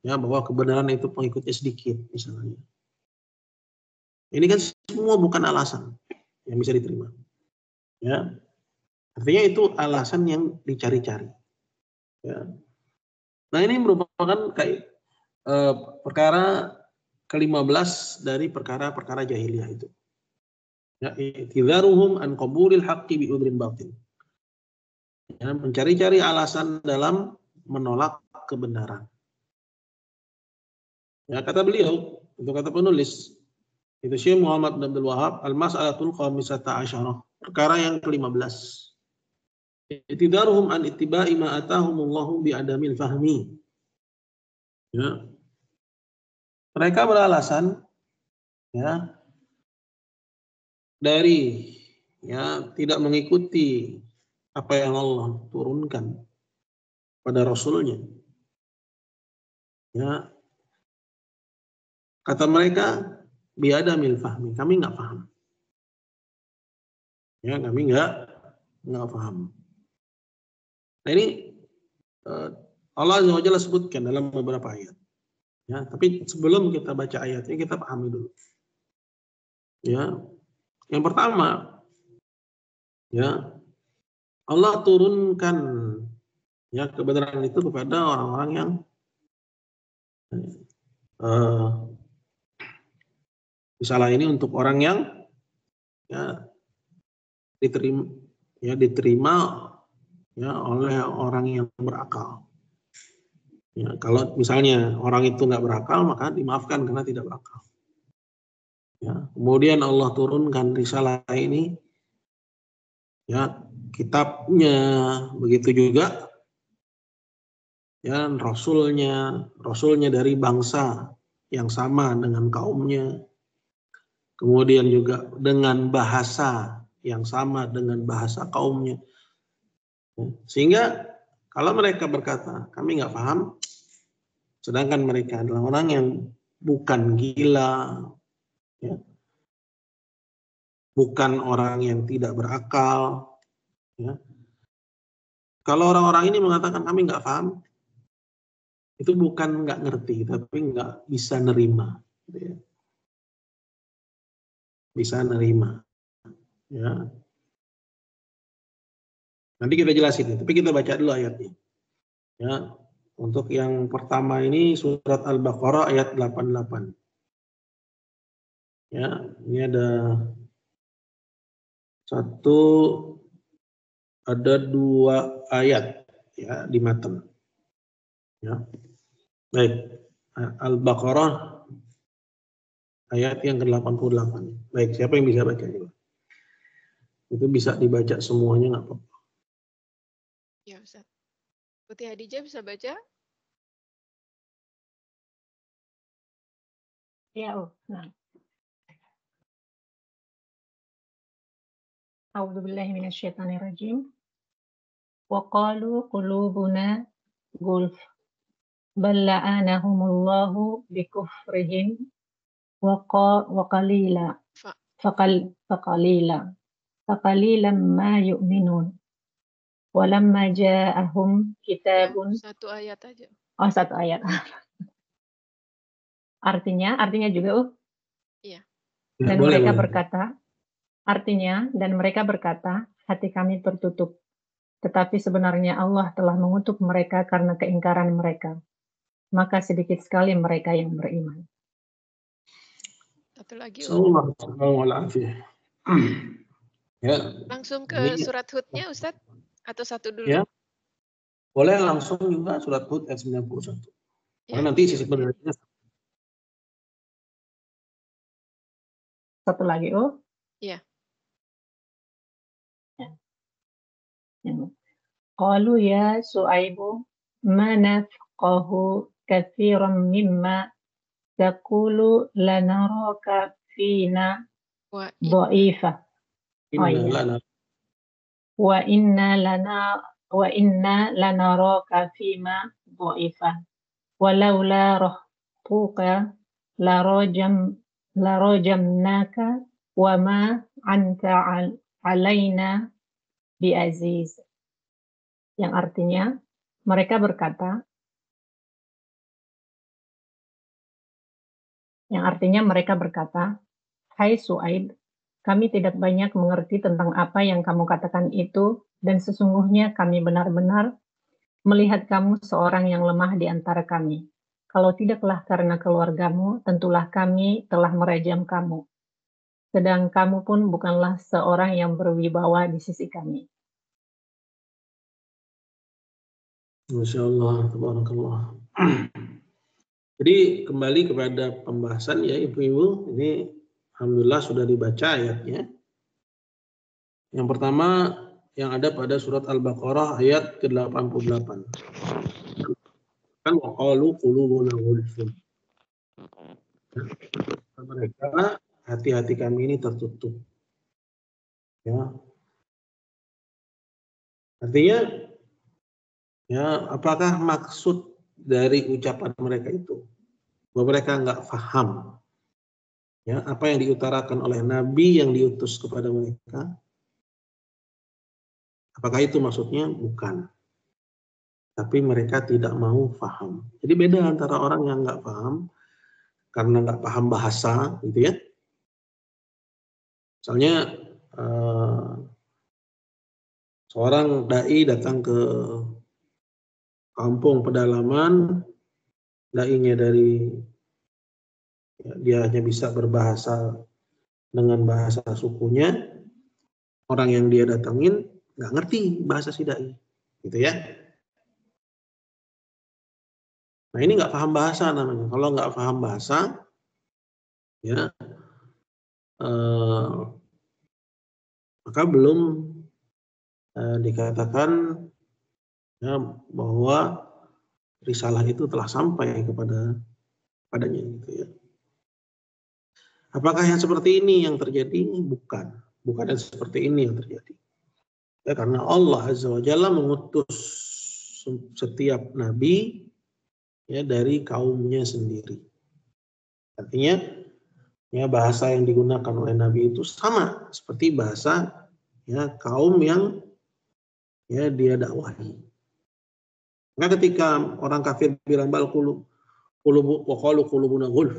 ya bahwa kebenaran itu pengikutnya sedikit, misalnya. Ini kan semua bukan alasan yang bisa diterima, ya. Artinya itu alasan yang dicari-cari, ya. Nah ini merupakan kayak perkara ke-15 dari perkara-perkara jahiliyah itu. Ya, i'tidaruhum an qabulil haqqi bi udrin batin. Ya, mencari-cari alasan dalam menolak kebenaran. Ya, kata beliau, itu kata penulis, itu Syekh Muhammad bin Abdul Wahab, al-mas'alatul khamisata asyarah, perkara yang ke-15. I'tidaruhum an ittiba'i ma atahumullahu bi adamil fahmi. Ya. Mereka beralasan ya dari ya tidak mengikuti apa yang Allah turunkan pada Rasulnya. Ya, kata mereka biadamil fahmi, kami nggak paham. Ya, kami nggak paham. Nah ini Allah Azza wa Jalla sebutkan dalam beberapa ayat. Ya, tapi sebelum kita baca ayatnya kita pahami dulu. Ya, yang pertama, ya Allah turunkan ya kebenaran itu kepada orang-orang yang misalnya ini untuk orang yang ya diterima ya oleh orang yang berakal. Ya, kalau misalnya orang itu nggak berakal, maka dimaafkan karena tidak berakal. Ya, kemudian Allah turunkan risalah ini, ya, kitabnya, begitu juga ya rasulnya dari bangsa yang sama dengan kaumnya, kemudian juga dengan bahasa yang sama dengan bahasa kaumnya. Sehingga kalau mereka berkata kami nggak paham, sedangkan mereka adalah orang yang bukan gila, ya, bukan orang yang tidak berakal, ya. Kalau orang-orang ini mengatakan kami nggak paham, itu bukan nggak ngerti, tapi nggak bisa nerima, gitu ya. Bisa nerima, ya. Nanti kita jelasin, tapi kita baca dulu ayatnya. Ya, untuk yang pertama ini surat Al-Baqarah ayat 88. Ya, ini ada dua ayat ya di matan. Ya. Baik, Al-Baqarah ayat yang ke-88. Baik, siapa yang bisa baca juga? Itu bisa dibaca semuanya nggak apa-apa. Ya, Ustaz. Putih Hadijah bisa baca? Ya, nah. A'udzubillahi minasyaitonirrajim. Wa qalu qulubuna gulf bal la'anahumullahu bikufrihim wa qalila faqalilan ma yu'minun. Walamma ja'ahum kitabun. Satu ayat aja. Oh, satu ayat. Artinya juga Iya. Dan boleh, mereka boleh. berkata, artinya dan mereka berkata, hati kami tertutup. Tetapi sebenarnya Allah telah mengutuk mereka karena keingkaran mereka. Maka sedikit sekali mereka yang beriman. Satu lagi. Ya, langsung ke surat Hud-nya, Ustaz? Atau satu dulu? Ya, boleh langsung juga surat Hud ayat 91. Karena nanti sisi penelitiannya. Satu lagi, Iya. Qalu ya Su'aibu ma nafqahu katsiran mimma taqulu lanaraka fina dha'ifa. Wa inna lanaraka fima dha'ifa. Walaula rahtuka larajamnaka wa ma anta alaina bi'aziz. Yang artinya mereka berkata, hai Su'aib, kami tidak banyak mengerti tentang apa yang kamu katakan itu, dan sesungguhnya kami benar-benar melihat kamu seorang yang lemah di antara kami. Kalau tidaklah karena keluargamu, tentulah kami telah merajam kamu. Sedang kamu pun bukanlah seorang yang berwibawa di sisi kami. Masya Allah, tabarakallah. Jadi kembali kepada pembahasan ya Ibu-Ibu, ini alhamdulillah sudah dibaca ayatnya. Yang pertama yang ada pada surat Al-Baqarah ayat ke-88. Kan waqalu qulubuna ghulfun. Mereka hati-hati kami ini tertutup. Ya. Artinya ya, apakah maksud dari ucapan mereka itu bahwa mereka nggak paham ya apa yang diutarakan oleh Nabi yang diutus kepada mereka? Apakah itu maksudnya? Bukan. Tapi mereka tidak mau paham. Jadi beda antara orang yang nggak paham karena nggak paham bahasa, gitu ya. Misalnya seorang dai datang ke kampung pedalaman, dai-nya dia hanya bisa berbahasa dengan bahasa sukunya, orang yang dia datangin nggak ngerti bahasa si dai, gitu ya. Nah ini nggak paham bahasa namanya. Kalau nggak paham bahasa, ya maka belum dikatakan ya, bahwa risalah itu telah sampai kepadanya gitu ya. Apakah yang seperti ini yang terjadi? Bukan yang seperti ini yang terjadi. Ya, karena Allah Azza wa Jalla mengutus setiap nabi ya dari kaumnya sendiri. Artinya ya bahasa yang digunakan oleh nabi itu sama seperti bahasa ya kaum yang ya dia dakwahi. Maka ketika orang kafir bilang bal qulubuna ghulf,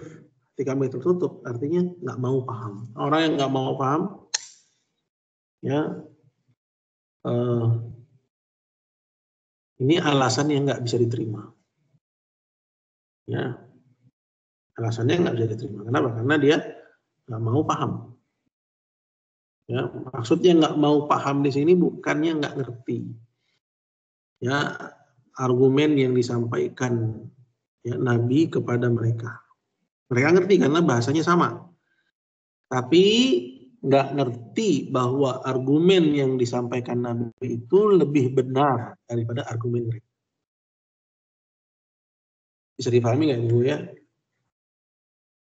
ketika mereka tertutup, artinya nggak mau paham. Orang yang nggak mau paham, ya ini alasan yang nggak bisa diterima. Ya, alasannya nggak bisa diterima. Kenapa? Karena dia nggak mau paham. Ya, maksudnya nggak mau paham di sini bukannya nggak ngerti. Ya, argumen yang disampaikan ya, Nabi kepada mereka. Mereka ngerti karena bahasanya sama. Tapi nggak ngerti bahwa argumen yang disampaikan Nabi itu lebih benar daripada argumen mereka. Bisa dipahami nggak Ibu ya?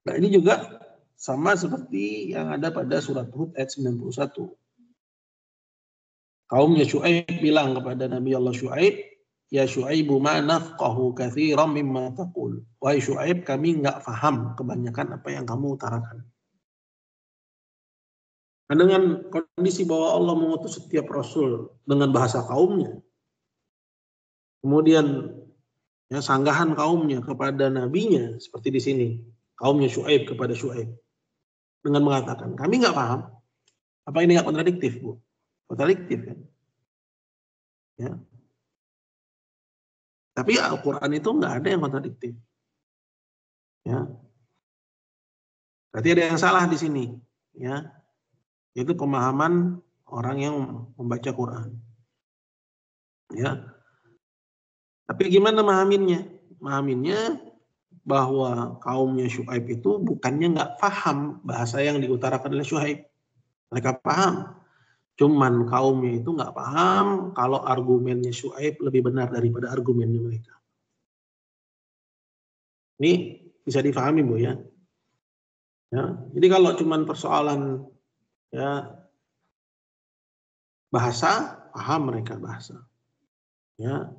Nah ini juga sama seperti yang ada pada surat Hud ayat 91. Kaumnya Syuaib bilang kepada Nabi Allah Syuaib, ya Syuaibu ma nafqahu katsiran mimma taqul. Wahai Syuaib, kami nggak paham kebanyakan apa yang kamu utarakan. Nah, dengan kondisi bahwa Allah mengutus setiap rasul dengan bahasa kaumnya, kemudian ya, sanggahan kaumnya kepada nabinya seperti di sini, kaumnya Syuaib kepada Syuaib dengan mengatakan, kami nggak paham. Apa ini nggak kontradiktif, Bu? Kontradiktif kan? Ya. Tapi Al-Quran itu nggak ada yang kontradiktif. Ya. Berarti ada yang salah di sini, ya. Itu pemahaman orang yang membaca Quran. Ya. Tapi gimana memahaminya? Memahaminya bahwa kaumnya Syuaib itu bukannya nggak paham bahasa yang diutarakan oleh Syuaib. Mereka paham. Cuman kaumnya itu nggak paham kalau argumennya Syuaib lebih benar daripada argumennya mereka. Ini bisa difahami Bu ya. Ya. Jadi kalau cuman persoalan ya bahasa, paham mereka bahasa. Ya.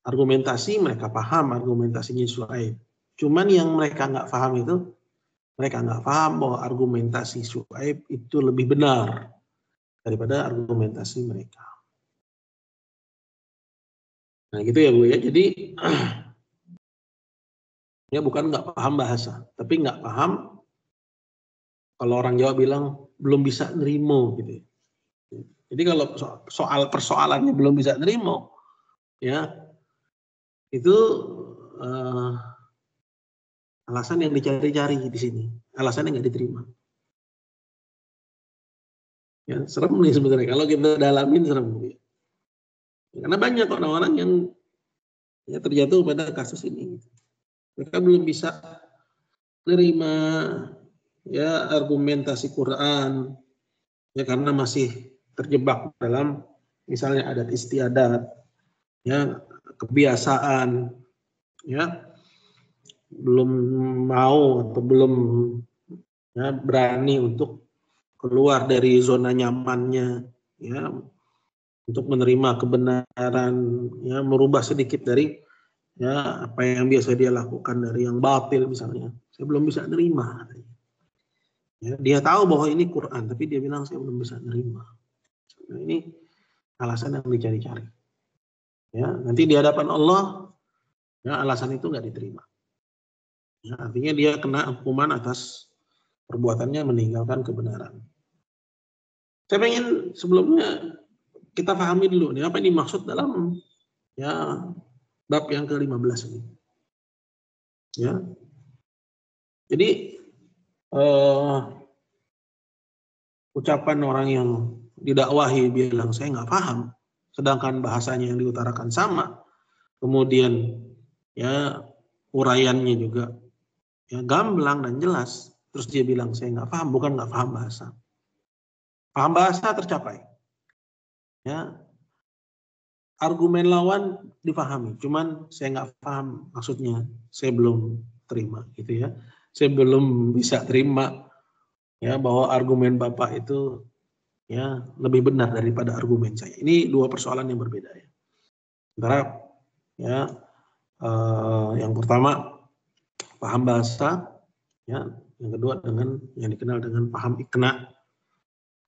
Argumentasi mereka paham argumentasinya Syuaib. Cuman yang mereka nggak paham itu, mereka nggak paham bahwa argumentasi Syuaib itu lebih benar daripada argumentasi mereka. Nah gitu ya Bu ya. Jadi ya bukan nggak paham bahasa, tapi nggak paham kalau orang Jawa bilang belum bisa nerimo gitu. Jadi kalau soal persoalannya belum bisa nerimo, ya itu alasan yang dicari-cari di sini, alasannya nggak diterima. Ya, serem nih sebenarnya kalau kita dalamin serem. Ya. Karena banyak orang-orang yang ya, terjatuh pada kasus ini. Mereka belum bisa menerima ya argumentasi Quran ya karena masih terjebak dalam misalnya adat istiadat ya kebiasaan ya belum mau atau belum ya, berani untuk keluar dari zona nyamannya ya untuk menerima kebenaran ya merubah sedikit dari ya apa yang biasa dia lakukan dari yang batil misalnya saya belum bisa nerima ya, dia tahu bahwa ini Quran tapi dia bilang saya belum bisa nerima. Nah, ini alasan yang dicari-cari ya nanti di hadapan Allah ya alasan itu nggak diterima ya, artinya dia kena hukuman atas perbuatannya meninggalkan kebenaran. Saya ingin sebelumnya kita pahami dulu nih apa ini maksud dalam ya bab yang ke-15 ini. Ya. Jadi ucapan orang yang didakwahi bilang saya nggak paham, sedangkan bahasanya yang diutarakan sama. Kemudian ya uraiannya juga ya gamblang dan jelas. Terus dia bilang saya nggak paham, bukan nggak paham bahasa. Paham bahasa tercapai. Ya, argumen lawan dipahami, cuman saya nggak paham maksudnya, saya belum terima gitu ya. Saya belum bisa terima ya bahwa argumen Bapak itu ya lebih benar daripada argumen saya. Ini dua persoalan yang berbeda ya. Antara ya yang pertama paham bahasa ya, yang kedua dengan yang dikenal dengan paham ikna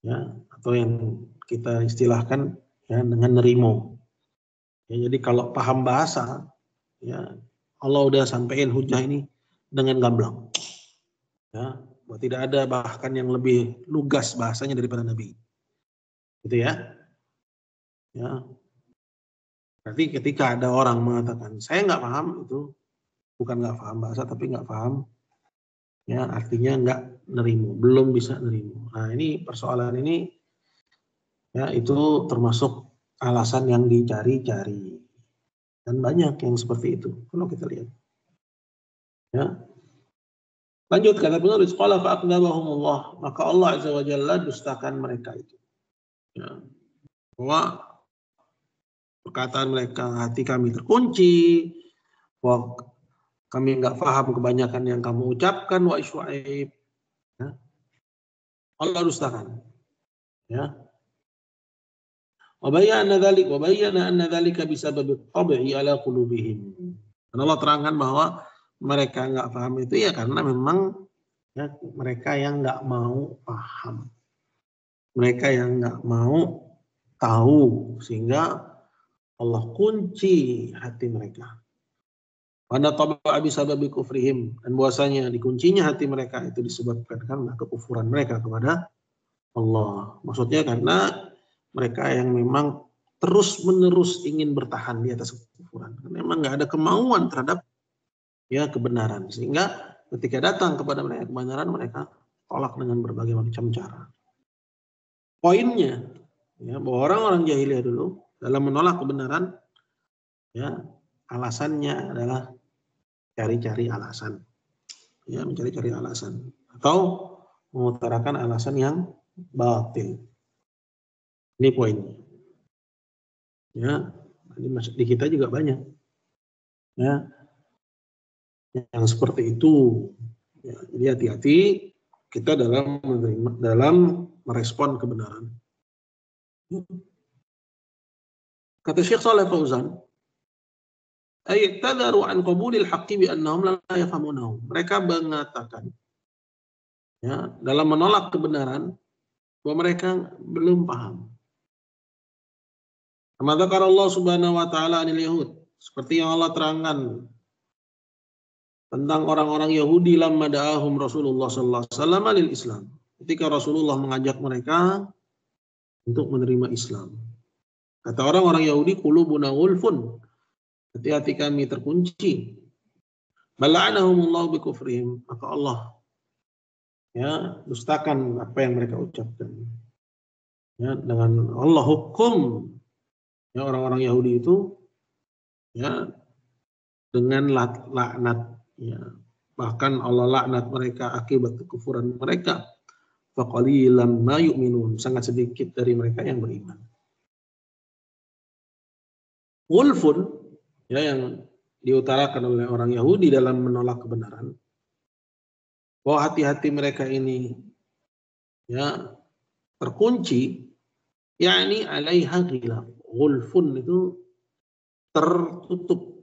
ya, atau yang kita istilahkan ya dengan nerimo. Ya, jadi kalau paham bahasa ya Allah udah sampaikan hujah ini dengan gamblang. Ya, bahwa tidak ada bahkan yang lebih lugas bahasanya daripada Nabi. Gitu ya. Ya. Berarti ketika ada orang mengatakan saya nggak paham, itu bukan nggak paham bahasa tapi nggak paham ya, artinya nggak nerimo, belum bisa nerimo. Nah, ini persoalan ini ya itu termasuk alasan yang dicari-cari. Dan banyak yang seperti itu kalau kita lihat. Ya. Lanjut kata penulis, qala fa aqnabahumullah, maka Allah azza wa jalla dustakan mereka itu. Ya. Bahwa perkataan mereka, hati kami terkunci, bahwa kami nggak paham kebanyakan yang kamu ucapkan, wa Syuaib. Ya. Allah dustakan. Ya. Wa bayyana anna dzalika bisabab at-tab'i ala qulubihim. Dan Allah terangkan bahwa mereka nggak paham itu ya karena memang ya, mereka yang nggak mau paham, mereka yang nggak mau tahu, sehingga Allah kunci hati mereka. Wana taba'a bisababi kufrihim, dan bahwasanya dikuncinya hati mereka itu disebabkan karena kekufuran mereka kepada Allah. Maksudnya karena mereka yang memang terus-menerus ingin bertahan di atas kekufuran. Karena memang nggak ada kemauan terhadap ya kebenaran, sehingga ketika datang kepada mereka kebenaran, mereka tolak dengan berbagai macam cara. Poinnya ya, bahwa orang-orang jahiliyah dulu dalam menolak kebenaran ya alasannya adalah cari-cari alasan, ya mencari-cari alasan atau mengutarakan alasan yang batil. Ini poinnya. Ya, di kita juga banyak ya yang seperti itu. Ya, jadi hati-hati kita dalam merespon kebenaran. Kata Syekh Shalih Fauzan, ayat tadaru an qabulil haqqi bi annahum la yafhamunahu. Mereka mengatakan ya dalam menolak kebenaran bahwa mereka belum paham. Kama dzakara Allah Subhanahu wa taala anil yahud, seperti yang Allah terangkan tentang orang-orang Yahudi lamma da'ahum Rasulullah sallallahu alaihi wasallam lil Islam. Ketika Rasulullah mengajak mereka untuk menerima Islam. Kata orang-orang Yahudi, qulubuna ghulfun, hati-hati kami terkunci. Bala'anahumullahu bikufrihim, maka Allah ya dustakan apa yang mereka ucapkan. Ya, dengan Allah hukum ya orang-orang Yahudi itu ya dengan laknat. Ya, bahkan Allah laknat mereka akibat kekufuran mereka. Faqalilan ma yu'minun, sangat sedikit dari mereka yang beriman. Wulfun ya yang diutarakan oleh orang Yahudi dalam menolak kebenaran, bahwa hati-hati mereka ini ya terkunci, yakni alaiha ghilaf. Wulfun itu tertutup.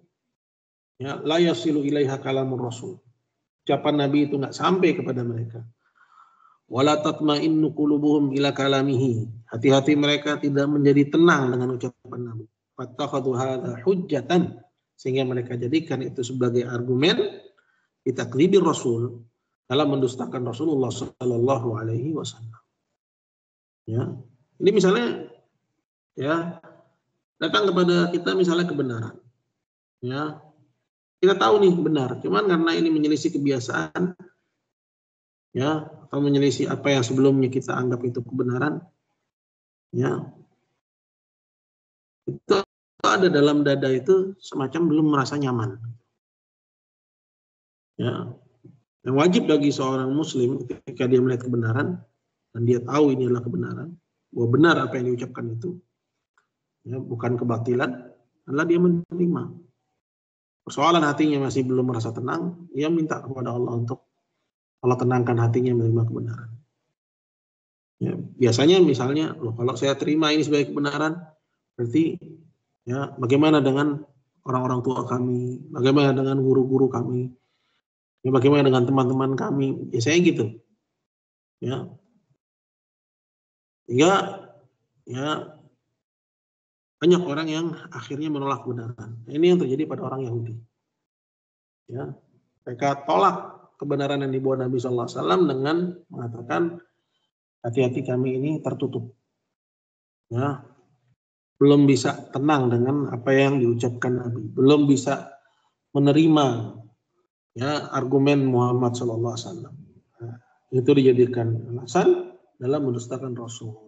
Ya, la yasilu ilaiha kalamur rasul. Ucapan Nabi itu nggak sampai kepada mereka. Wala tatma'innu qulubuhum ila kalamihi. Hati-hati mereka tidak menjadi tenang dengan ucapan Nabi. Fattakhadhu hadza hujjatan, sehingga mereka jadikan itu sebagai argumen bitakdzibir rasul, dalam mendustakan Rasulullah sallallahu alaihi wasallam. Ya. Ini misalnya ya datang kepada kita misalnya kebenaran. Ya. Kita tahu nih benar, cuman karena ini menyelisih kebiasaan, ya, atau menyelisih apa yang sebelumnya kita anggap itu kebenaran, ya, itu ada dalam dada itu semacam belum merasa nyaman. Ya, yang wajib bagi seorang muslim ketika dia melihat kebenaran dan dia tahu ini adalah kebenaran, bahwa benar apa yang diucapkan itu, ya, bukan kebatilan, adalah dia menerima. Persoalan hatinya masih belum merasa tenang, dia minta kepada Allah untuk Allah tenangkan hatinya menerima kebenaran. Ya, biasanya misalnya, loh, kalau saya terima ini sebagai kebenaran, berarti ya bagaimana dengan orang-orang tua kami, bagaimana dengan guru-guru kami, ya, bagaimana dengan teman-teman kami, biasanya gitu. Ya, sehingga ya banyak orang yang akhirnya menolak kebenaran. Ini yang terjadi pada orang Yahudi. Ya, mereka tolak kebenaran yang dibawa Nabi SAW dengan mengatakan hati-hati kami ini tertutup. Ya, belum bisa tenang dengan apa yang diucapkan Nabi, belum bisa menerima ya argumen Muhammad SAW. Nah, itu dijadikan alasan dalam mendustakan Rasul.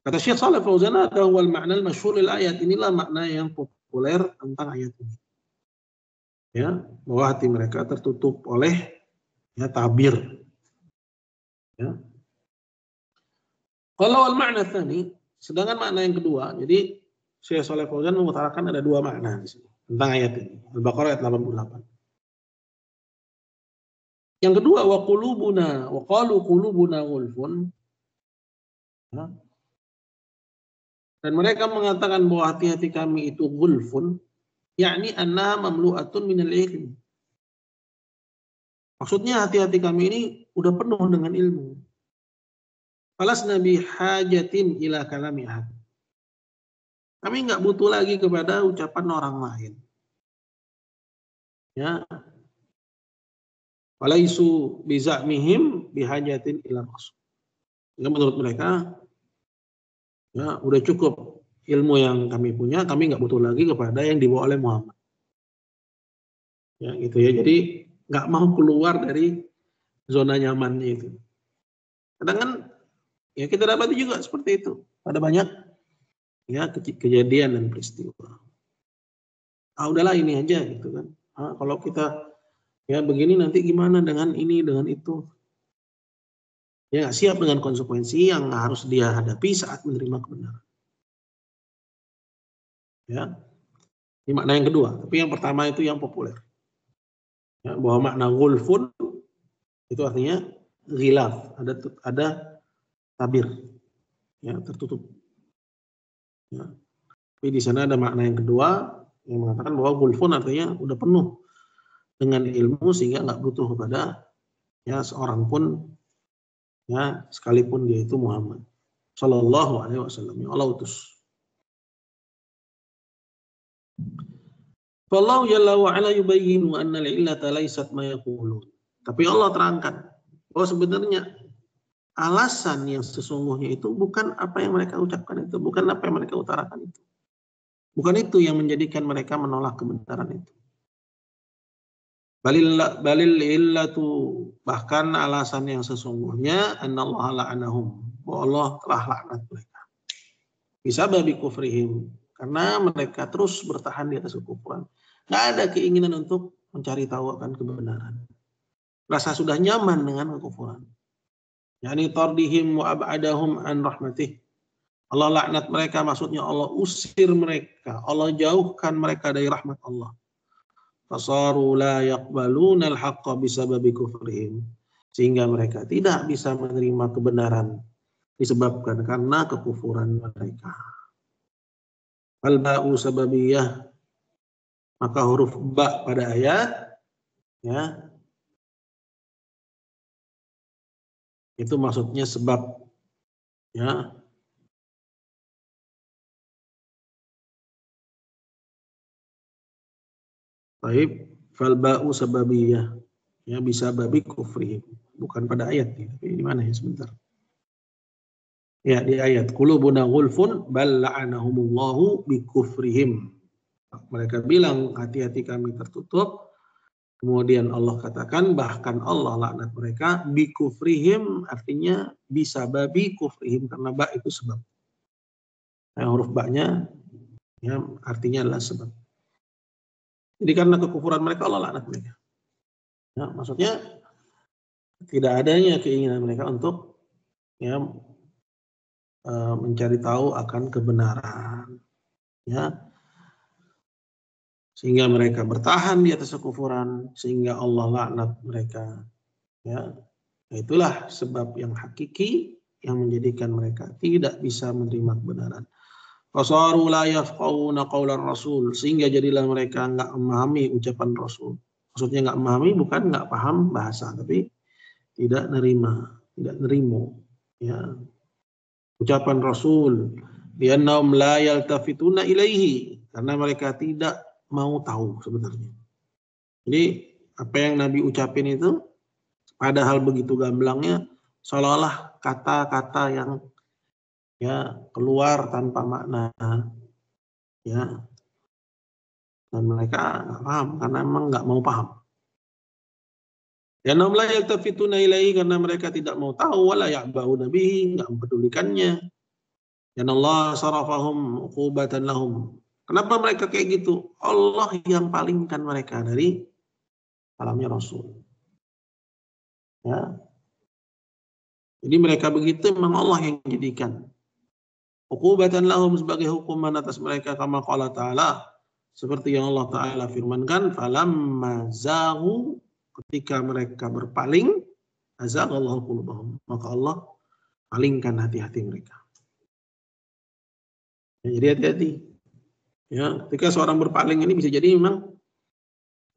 Kata Syekh Shalih Fauzan, ada wal makna al-masyhur lil ayat, inilah makna yang populer tentang ayat ini. Ya, bahwa hati mereka tertutup oleh ya tabir. Ya. Kalau al-makna tsani, sedangkan makna yang kedua, jadi Syekh Shalih Fauzan mengutarakan ada dua makna di sini tentang ayat ini. Al-Baqarah ayat 88. Yang kedua, wa qulubuna wa qalu qulubuna ghulfun. Ya. Dan mereka mengatakan bahwa hati-hati kami itu ghulfun, yakni anna mamlu'atun minal ilm. Maksudnya hati-hati kami ini udah penuh dengan ilmu. Falasna bi hajatin ila kalami ahad. Kami nggak butuh lagi kepada ucapan orang lain. Ya. Walaisu bizamihim bihajatin ila rasul. Ya, menurut mereka ya udah cukup ilmu yang kami punya, kami nggak butuh lagi kepada yang dibawa oleh Muhammad. Ya gitu ya. Jadi nggak mau keluar dari zona nyamannya itu. Kadang kan ya kita dapati juga seperti itu. Ada banyak ya kejadian dan peristiwa. Ah udahlah ini aja gitu kan. Ah, kalau kita ya begini nanti gimana dengan ini dengan itu. Ya nggak siap dengan konsekuensi yang harus dia hadapi saat menerima kebenaran. Ya, ini makna yang kedua. Tapi yang pertama itu yang populer. Ya, bahwa makna ghulfun itu artinya ghilaf, ada tabir, ya tertutup. Ya. Tapi di sana ada makna yang kedua yang mengatakan bahwa ghulfun artinya udah penuh dengan ilmu sehingga nggak butuh kepada ya seorang pun ya sekalipun dia itu Muhammad Shallallahu Alaihi Wasallam yang Allah utus. Fallahu jalla wa ala yubayyinu anna al-illata laysat ma yaqulun. Tapi Allah terangkan bahwa sebenarnya alasan yang sesungguhnya itu bukan apa yang mereka ucapkan itu, bukan apa yang mereka utarakan itu. Bukan itu yang menjadikan mereka menolak kebenaran itu. Balil illatu, bahkan alasan yang sesungguhnya annallaha la'anahum, bahwa Allah telah laknat mereka. Bisa babi kufrihim, karena mereka terus bertahan di atas kekufuran. Nggak ada keinginan untuk mencari tahu akan kebenaran. Rasa sudah nyaman dengan kekufuran. Yani tardihim wa ab'adahum an rahmatih. Allah laknat mereka, maksudnya Allah usir mereka, Allah jauhkan mereka dari rahmat Allah. Fasaru la yaqbaluna al-haqqa bisababi kufrihim. Sehingga mereka tidak bisa menerima kebenaran disebabkan karena kekufuran mereka. Al-ba'u sababiyah, maka huruf ba pada ayat ya itu maksudnya sebab ya. Baik, fal ba'u sababiyah ya bisa babi kufrihim, bukan pada ayat ini, tapi di mana ya sebentar. Ya di ayat qulubuna ghulfun bal la'anahumullahu bi kufrihim. Mereka bilang hati-hati kami tertutup. Kemudian Allah katakan bahkan Allah laknat mereka bi kufrihim, artinya bisa babi kufrihim, karena ba itu sebab. Nah, huruf ba-nya ya artinya adalah sebab. Jadi karena kekufuran mereka Allah laknat mereka. Ya, maksudnya tidak adanya keinginan mereka untuk ya mencari tahu akan kebenaran, ya, sehingga mereka bertahan di atas kekufuran, sehingga Allah laknat mereka. Ya, itulah sebab yang hakiki yang menjadikan mereka tidak bisa menerima kebenaran. Fasaru la yafqahuna qaular rasul, sehingga jadilah mereka enggak memahami ucapan Rasul. Maksudnya enggak memahami bukan enggak paham bahasa, tapi tidak nerimo, ya, ucapan Rasul. Liannahum la yaltafituna ilaihi, karena mereka tidak mau tahu sebenarnya. Jadi apa yang Nabi ucapin itu padahal begitu gamblangnya, seolah-olah kata-kata yang ya keluar tanpa makna, ya, dan mereka nggak paham karena emang nggak mau paham. Ya namla yaltafituna ilaihi, karena mereka tidak mau tahu, wala ya'ba'una bihi, nggak mempedulikannya. Dan Allah sarafahum uqubatan lahum. Kenapa mereka kayak gitu? Allah yang palingkan mereka dari kalamnya Rasul. Ya. Jadi mereka begitu memang Allah yang jadikan. Uqubatan lahum, sebagai hukuman atas mereka, kama qala ta'ala, seperti yang Allah Ta'ala firmankan, falamma zaghu, ketika mereka berpaling, azaghallahu qulubahum, maka Allah palingkan hati-hati mereka. Ya, jadi hati-hati. Ya, ketika seorang berpaling ini bisa jadi memang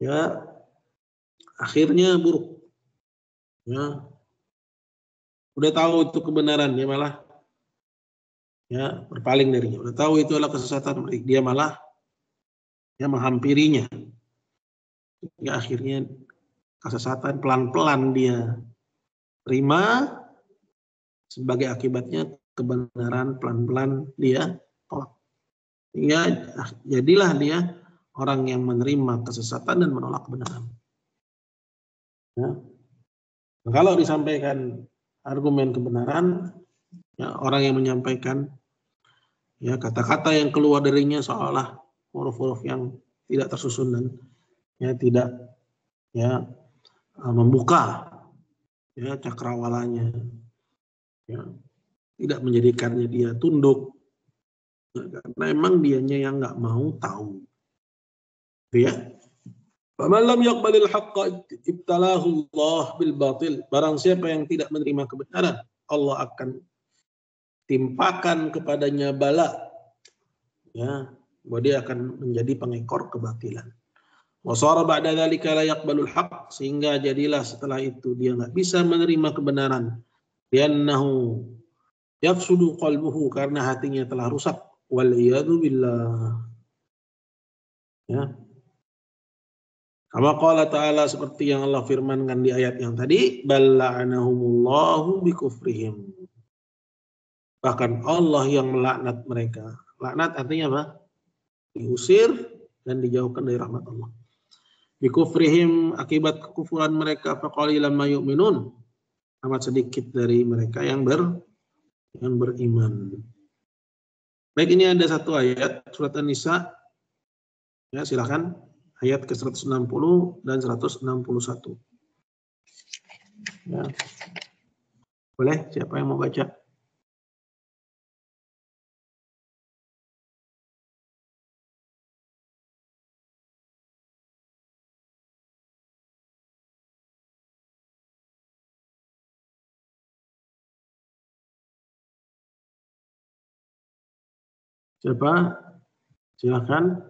ya akhirnya buruk. Ya, udah tahu itu kebenaran, dia malah ya berpaling darinya. Udah tahu itu adalah kesesatan, dia malah ya menghampirinya. Ya akhirnya kesesatan pelan-pelan dia terima, sebagai akibatnya kebenaran pelan-pelan dia tolak. Ya, jadilah dia orang yang menerima kesesatan dan menolak kebenaran. Ya. Nah, kalau disampaikan argumen kebenaran, ya, orang yang menyampaikan ya kata-kata yang keluar darinya seolah huruf-huruf yang tidak tersusun dan ya tidak ya membuka ya cakrawalanya, ya, tidak menjadikannya dia tunduk, ya, karena emang dianya yang nggak mau tahu, ya. Faman lam yaqbalil haqqa ibtalahu Allah bil batil. Barang siapa yang tidak menerima kebenaran, Allah akan timpakan kepadanya bala, ya, bahwa dia akan menjadi pengekor kebatilan. Wa sara ba'da dzalika la yaqbalul haqq, sehingga jadilah setelah itu dia enggak bisa menerima kebenaran. Liannahu yafsudu qalbuhu, karena hatinya telah rusak. Wal iyadu billah. Ya. Kama qala ta'ala, seperti yang Allah firmankan di ayat yang tadi, bal la'anahumullahu bikufrihim. Bahkan Allah yang melaknat mereka. Laknat artinya apa? Diusir dan dijauhkan dari rahmat Allah. Bikufrihim, akibat kekufuran mereka, faqalilan ma yu'minun, amat sedikit dari mereka yang beriman. Baik, ini ada satu ayat surat An-Nisa. Ya, silakan ayat ke 160 dan 161. Ya. Boleh, siapa yang mau baca? Siapa? Silakan.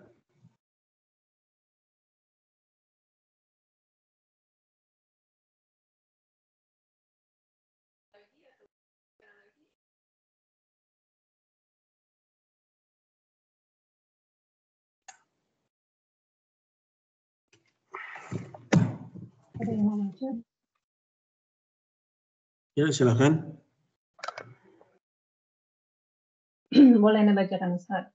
Ada yang mau baca? Ya, silakan. Boleh Anda bacakan, Ustaz?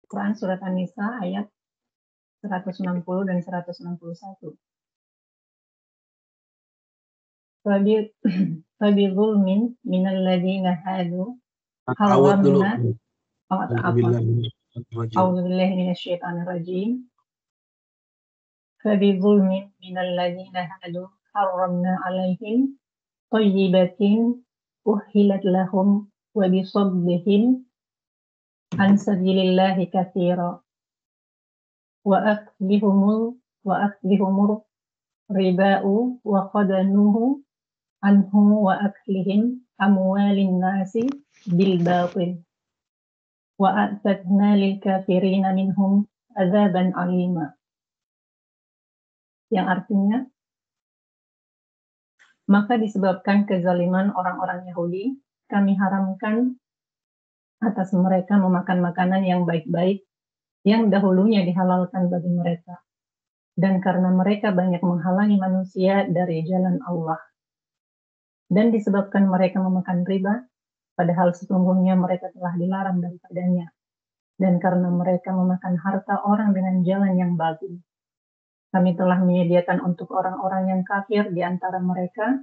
Quran Surat An-Nisa ayat 160 dan 161. Fabi zulmin minal ladzina hadu Awat dulu. harramna. Oh, apa? A'udzubillahi minasyaitonirrajim. Fabizulmin minal ladzina hadu harramna 'alaihim thayyibatin uhillat lahum wa bisaddihim an sabilillahi katsira wa akhdihumur riba'u wa qadanuhu anhu wa aklihim amwalin nasi bil batil wa a'tadna lil kafirina minhum azaban alima. Yang artinya, maka disebabkan kezaliman orang-orang Yahudi, kami haramkan atas mereka memakan makanan yang baik-baik yang dahulunya dihalalkan bagi mereka. Dan karena mereka banyak menghalangi manusia dari jalan Allah. Dan disebabkan mereka memakan riba, padahal sesungguhnya mereka telah dilarang daripadanya. Dan karena mereka memakan harta orang dengan jalan yang batil. Kami telah menyediakan untuk orang-orang yang kafir di antara mereka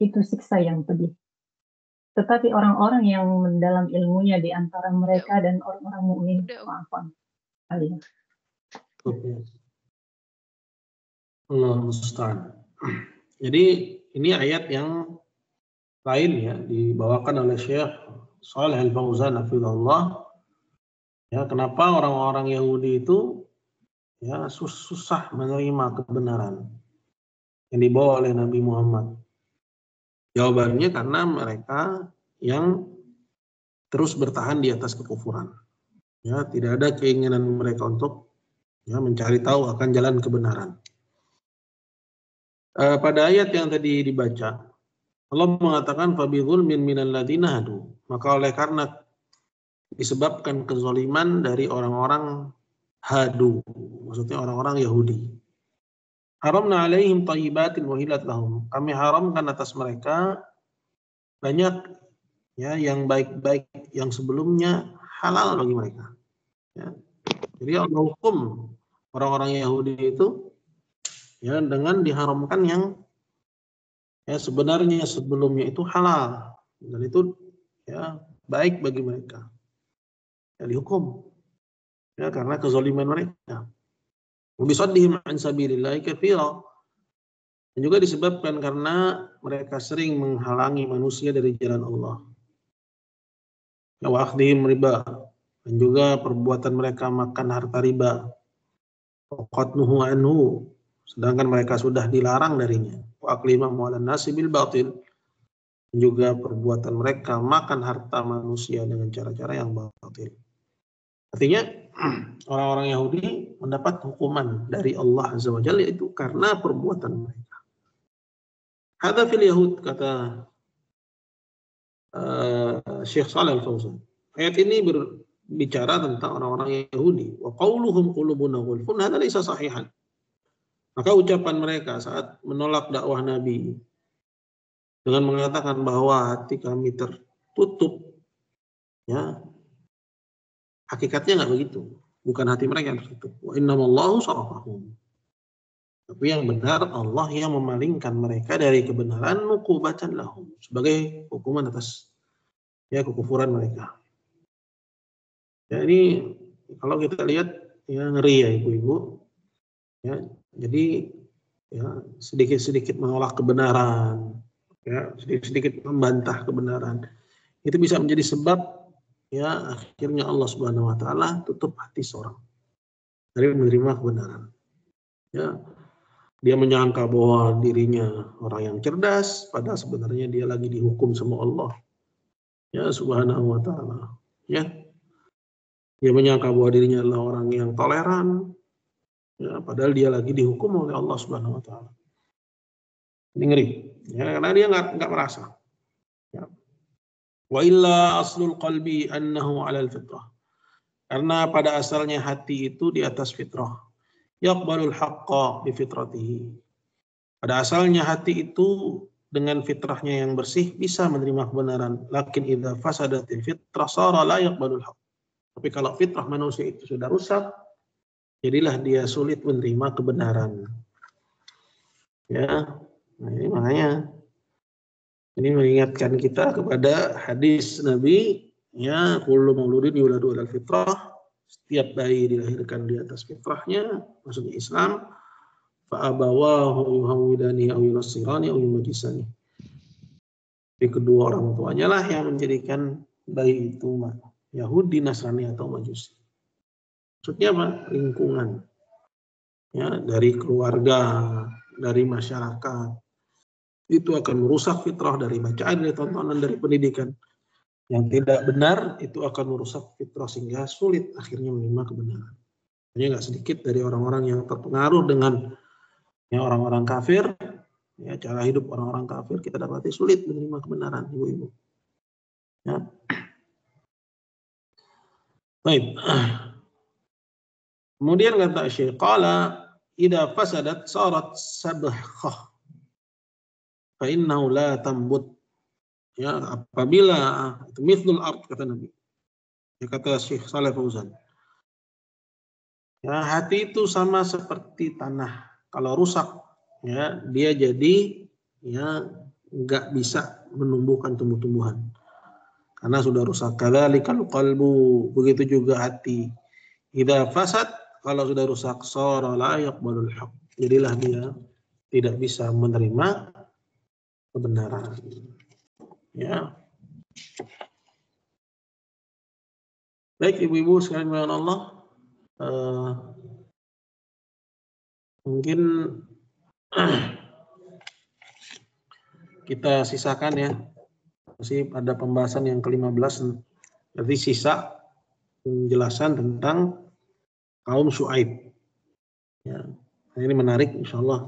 itu siksa yang pedih. Tetapi orang-orang yang mendalam ilmunya di antara mereka dan orang-orang mukmin, maafkan. Allah musta'an. Jadi ini ayat yang lain ya, dibawakan oleh Syekh Shalih Al-Fauzan hafizahullah. Ya, kenapa orang-orang Yahudi itu ya susah menerima kebenaran yang dibawa oleh Nabi Muhammad? Jawabannya karena mereka yang terus bertahan di atas kekufuran. Ya, tidak ada keinginan mereka untuk ya mencari tahu akan jalan kebenaran. Pada ayat yang tadi dibaca, Allah mengatakan fabizulmin minal ladzina hadu. Maka oleh karena disebabkan kezaliman dari orang-orang hadu, maksudnya orang-orang Yahudi. Haramna alaihim thayyibatin uhillat lahum. Kami haramkan atas mereka banyak ya yang baik-baik yang sebelumnya halal bagi mereka. Ya. Jadi Allah hukum orang-orang Yahudi itu ya dengan diharamkan yang ya sebenarnya sebelumnya itu halal dan itu ya baik bagi mereka. Ya dihukum ya karena kezaliman mereka. Bisaddihim an sabilillahi katsira. Dan juga disebabkan karena mereka sering menghalangi manusia dari jalan Allah. Ya wa akhdihim riba, dan juga perbuatan mereka makan harta riba. Qadnuhu anhu, sedangkan mereka sudah dilarang darinya. Wa aklima amwalan nasi bil batil, dan juga perbuatan mereka makan harta manusia dengan cara-cara yang batil. Artinya orang-orang Yahudi mendapat hukuman dari Allah Azza wa Jalla itu karena perbuatan mereka. Hadza fil Yahud, kata Syekh Shalih Al-Fauzan. Ayat ini berbicara tentang orang-orang Yahudi. Wa qauluhum qulubuna ghulfun hadza laysa sahihan. Maka ucapan mereka saat menolak dakwah Nabi dengan mengatakan bahwa hati kami tertutup, ya hakikatnya nggak begitu. Bukan hati mereka yang tertutup. Wa innamallahu sarafahum. Tapi yang benar Allah yang memalingkan mereka dari kebenaran nuqubatan lahum, sebagai hukuman atas ya kekufuran mereka. Ya ini kalau kita lihat ya ngeri ya ibu-ibu. Ya, jadi ya sedikit-sedikit menolak kebenaran, ya sedikit-sedikit membantah kebenaran. Itu bisa menjadi sebab ya akhirnya Allah Subhanahu wa taala tutup hati seorang dari menerima kebenaran. Ya, dia menyangka bahwa dirinya orang yang cerdas, padahal sebenarnya dia lagi dihukum sama Allah. Ya Subhanahu wa taala. Ya. Dia menyangka bahwa dirinya adalah orang yang toleran. Ya, padahal dia lagi dihukum oleh Allah Subhanahu wa taala. Ini ngeri. Ya, karena dia enggak merasa. Ya. Wa illa aslul qalbi annahu 'alal fitrah. Karena pada asalnya hati itu di atas fitrah. Yaqbalul haqqa bi fitratihi. Pada asalnya hati itu dengan fitrahnya yang bersih bisa menerima kebenaran. Lakin idza fasadatil fitrah sara la yaqbalul haqq. Tapi kalau fitrah manusia itu sudah rusak, jadilah dia sulit menerima kebenaran. Ya, nah ini makanya ini mengingatkan kita kepada hadis Nabi Ya, kullu mauludin yuladu 'alal fitrah, setiap bayi dilahirkan di atas fitrahnya, maksudnya Islam. Fa abawahu yuhawidani aw yunassirani aw yumajisani. Jadi kedua orang tuanya lah yang menjadikan bayi itu Yahudi, Nasrani atau Majusi. Maksudnya apa? Lingkungan. Ya, dari keluarga, dari masyarakat. Itu akan merusak fitrah dari bacaan, dari tontonan, dari pendidikan. Yang tidak benar itu akan merusak fitrah sehingga sulit akhirnya menerima kebenaran. Hanya nggak sedikit dari orang-orang yang terpengaruh dengan ya, orang-orang kafir, ya, cara hidup orang-orang kafir, kita dapati sulit menerima kebenaran, ibu-ibu. Ya. Baik. Kemudian kata Syekh, qala idza fasadat sarat sabkhah fa innahu la tambut. Ya, apabila itu mithlul ard kata Nabi. Ya, kata Syekh Saleh Fauzan. Ya, hati itu sama seperti tanah. Kalau rusak, ya dia jadi ya nggak bisa menumbuhkan tumbuh-tumbuhan karena sudah rusak. Kadzalikal qalbu, begitu juga hati. Idza fasad, kalau sudah rusak, sara la yaqbalul haqq. Jadilah dia tidak bisa menerima kebenaran. Ya. Baik ibu-ibu sekalian dengan Allah, mungkin kita sisakan ya, masih ada pembahasan yang ke-15, berarti sisa penjelasan tentang kaum Syuaib. Ya, ini menarik, insya Allah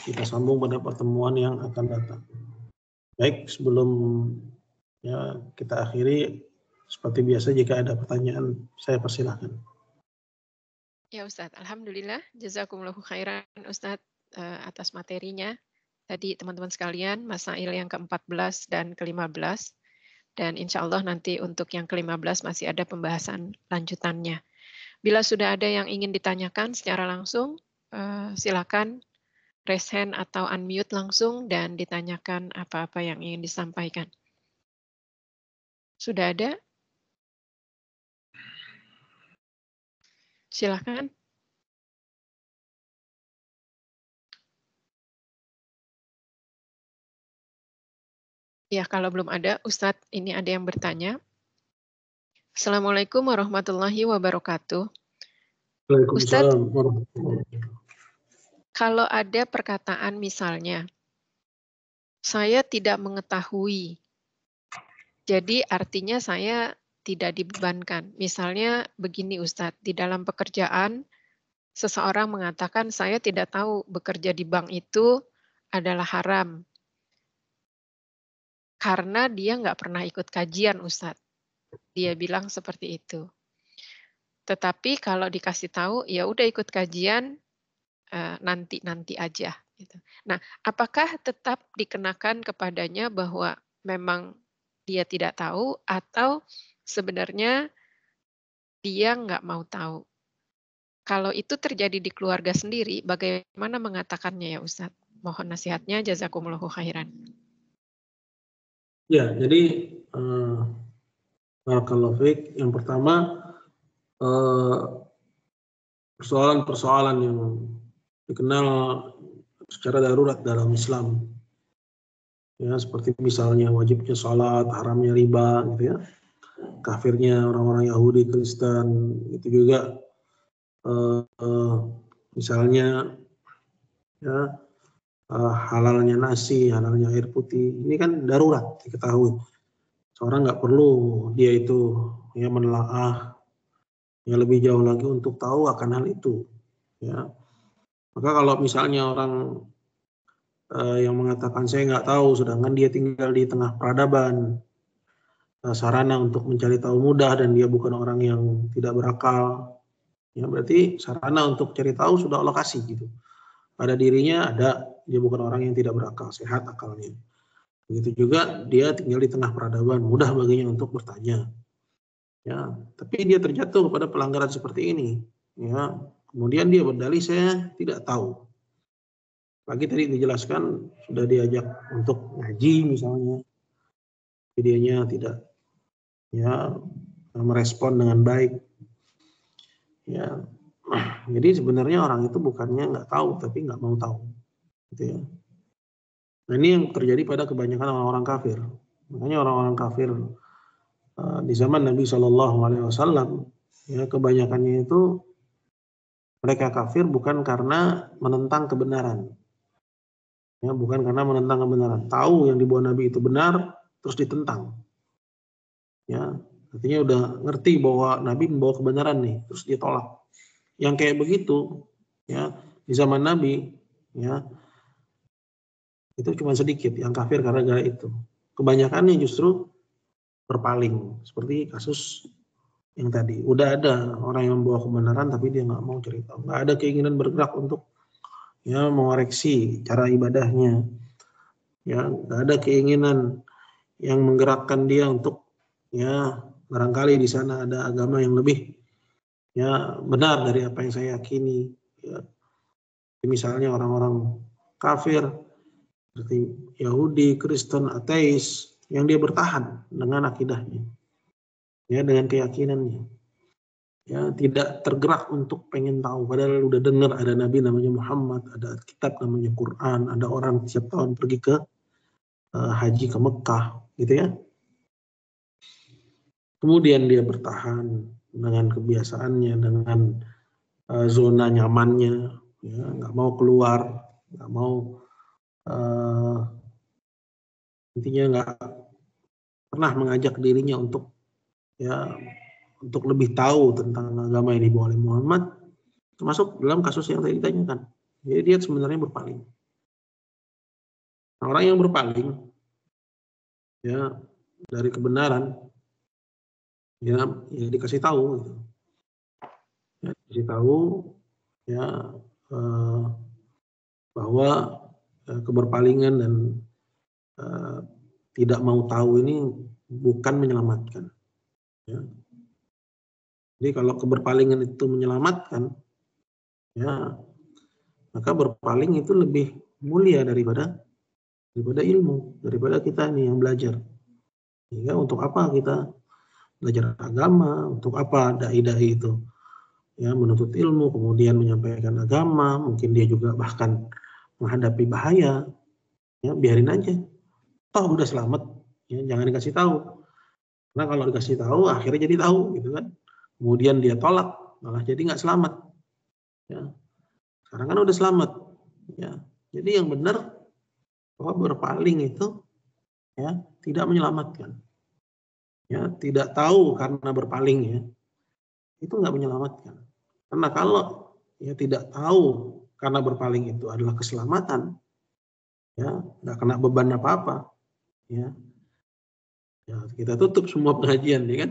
kita sambung pada pertemuan yang akan datang. Baik, sebelum ya kita akhiri, seperti biasa jika ada pertanyaan saya persilahkan. Ya Ustadz, Alhamdulillah, jazakumullahu khairan Ustadz atas materinya. Tadi teman-teman sekalian, masail yang ke-14 dan ke-15. Dan insya Allah nanti untuk yang ke-15 masih ada pembahasan lanjutannya. Bila sudah ada yang ingin ditanyakan secara langsung, silakan raise hand atau unmute langsung dan ditanyakan apa-apa yang ingin disampaikan. Sudah ada? Silakan. Ya, kalau belum ada, Ustadz, ini ada yang bertanya. Assalamualaikum warahmatullahi wabarakatuh. Ustadz, kalau ada perkataan misalnya, saya tidak mengetahui, jadi artinya saya tidak dibebankan. Misalnya begini Ustadz, di dalam pekerjaan, seseorang mengatakan saya tidak tahu bekerja di bank itu adalah haram. Karena dia nggak pernah ikut kajian Ustadz. Dia bilang seperti itu. Tetapi kalau dikasih tahu, ya udah ikut kajian, nanti aja. Gitu. Nah, apakah tetap dikenakan kepadanya bahwa memang dia tidak tahu atau sebenarnya dia nggak mau tahu? Kalau itu terjadi di keluarga sendiri, bagaimana mengatakannya ya Ustadz? Mohon nasihatnya, jazakumullahu khairan. Ya, jadi barakallahu fiik. Yang pertama, persoalan-persoalan yang dikenal secara darurat dalam Islam, ya seperti misalnya wajibnya sholat, haramnya riba, gitu ya, kafirnya orang-orang Yahudi, Kristen, itu juga misalnya ya halalnya nasi, halalnya air putih, ini kan darurat diketahui. Seorang nggak perlu dia itu ya menelaah yang lebih jauh lagi untuk tahu akan hal itu. Ya, maka kalau misalnya orang yang mengatakan saya nggak tahu, sedangkan dia tinggal di tengah peradaban, sarana untuk mencari tahu mudah dan dia bukan orang yang tidak berakal, ya berarti sarana untuk cari tahu sudah Allah kasih gitu. Pada dirinya ada, dia bukan orang yang tidak berakal, sehat akalnya. Begitu juga dia tinggal di tengah peradaban, mudah baginya untuk bertanya. Ya, tapi dia terjatuh kepada pelanggaran seperti ini. Ya, kemudian dia berdalih saya tidak tahu. Lagi tadi dijelaskan sudah diajak untuk ngaji misalnya, videonya tidak ya merespon dengan baik. Ya, jadi sebenarnya orang itu bukannya nggak tahu, tapi nggak mau tahu, gitu ya. Nah ini yang terjadi pada kebanyakan orang-orang kafir. Makanya orang-orang kafir di zaman Nabi SAW, ya kebanyakannya itu mereka kafir bukan karena menentang kebenaran, ya bukan karena menentang kebenaran. Tahu yang dibawa Nabi itu benar, terus ditentang, ya artinya udah ngerti bahwa Nabi membawa kebenaran nih, terus ditolak. Yang kayak begitu, ya di zaman Nabi, ya itu cuma sedikit yang kafir gara-gara itu. Kebanyakannya justru berpaling, seperti kasus yang tadi. Udah ada orang yang membawa kebenaran tapi dia nggak mau cerita, nggak ada keinginan bergerak untuk ya mengoreksi cara ibadahnya, ya nggak ada keinginan yang menggerakkan dia untuk ya barangkali di sana ada agama yang lebih ya benar dari apa yang saya yakini. Ya, misalnya orang-orang kafir seperti Yahudi, Kristen, ateis yang dia bertahan dengan akidahnya, ya dengan keyakinannya, ya tidak tergerak untuk pengen tahu. Padahal udah dengar ada Nabi namanya Muhammad, ada kitab namanya Quran, ada orang setiap tahun pergi ke haji ke Mekah, gitu ya. Kemudian dia bertahan dengan kebiasaannya, dengan zona nyamannya, ya nggak mau keluar, nggak mau intinya nggak pernah mengajak dirinya untuk ya untuk lebih tahu tentang agama yang dibawa oleh Muhammad, termasuk dalam kasus yang tadi ditanyakan. Jadi dia sebenarnya berpaling. Nah, orang yang berpaling ya dari kebenaran ya dikasih tahu gitu. Ya, dikasih tahu ya bahwa keberpalingan dan tidak mau tahu ini bukan menyelamatkan. Ya. Jadi kalau keberpalingan itu menyelamatkan, ya maka berpaling itu lebih mulia daripada ilmu, daripada kita nih yang belajar. Sehingga untuk apa kita belajar agama, untuk apa dai-dai itu ya menuntut ilmu, kemudian menyampaikan agama, mungkin dia juga bahkan menghadapi bahaya, ya biarin aja. Toh udah selamat, ya jangan dikasih tahu. Karena kalau dikasih tahu, akhirnya jadi tahu, gitu kan. Kemudian dia tolak, malah jadi nggak selamat. Ya. Sekarang kan udah selamat, ya. Jadi yang benar bahwa berpaling itu ya tidak menyelamatkan. Ya, tidak tahu karena berpaling ya, itu nggak menyelamatkan. Karena kalau ya tidak tahu karena berpaling itu adalah keselamatan, ya nggak kena beban apa-apa, ya kita tutup semua pengajian, ya kan?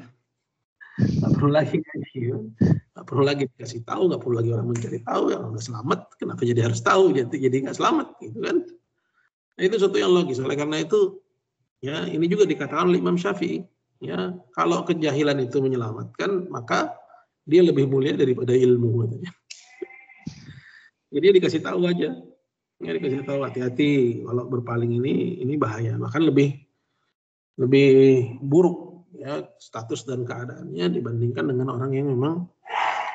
Nggak perlu lagi ngaji, ya. Nggak perlu lagi dikasih tahu, nggak perlu lagi orang mencari tahu, ya udah selamat, kenapa jadi harus tahu, jadi nggak selamat, gitu kan? Nah, itu suatu yang logis. Oleh karena itu, ya ini juga dikatakan oleh Imam Syafi'i, ya kalau kejahilan itu menyelamatkan, maka dia lebih mulia daripada ilmu, katanya. Jadi dikasih tahu aja, ya dikasih tahu hati-hati kalau berpaling ini bahaya, bahkan lebih buruk ya status dan keadaannya dibandingkan dengan orang yang memang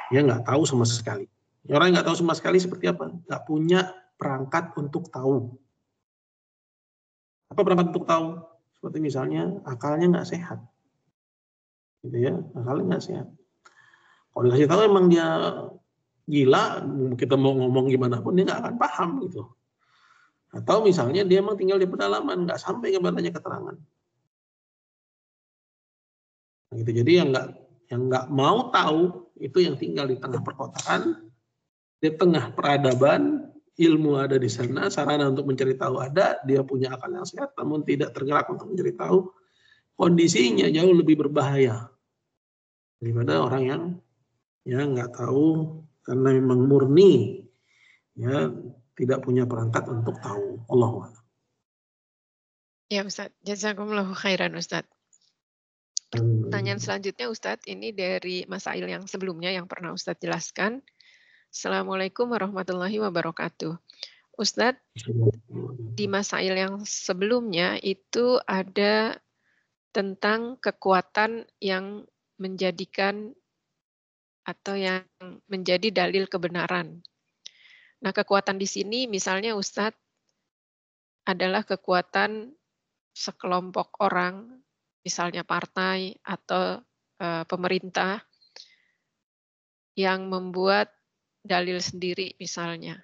ya nggak tahu sama sekali. Ya, orang yang nggak tahu sama sekali seperti apa? Nggak punya perangkat untuk tahu. Apa perangkat untuk tahu? Seperti misalnya akalnya nggak sehat, gitu ya, akalnya nggak sehat. Kalau dikasih tahu emang dia gila, kita mau ngomong gimana pun dia nggak akan paham gitu. Atau misalnya dia emang tinggal di pedalaman, nggak sampai kepadanya keterangan. Nah, gitu. Jadi yang nggak mau tahu itu yang tinggal di tengah perkotaan, di tengah peradaban, ilmu ada di sana, sarana untuk mencari tahu ada, dia punya akal yang sehat, namun tidak tergerak untuk mencari tahu, kondisinya jauh lebih berbahaya daripada orang yang ya nggak tahu karena memang murni ya tidak punya perangkat untuk tahu. Allahu a'lam. Ya Ustadz, jazakumullahu khairan Ustadz. Pertanyaan selanjutnya Ustadz, ini dari masail yang sebelumnya yang pernah Ustadz jelaskan. Assalamualaikum warahmatullahi wabarakatuh. Ustadz, di masail yang sebelumnya itu ada tentang kekuatan yang menjadikan atau yang menjadi dalil kebenaran. Nah, kekuatan di sini misalnya Ustadz adalah kekuatan sekelompok orang, misalnya partai atau pemerintah yang membuat dalil sendiri misalnya.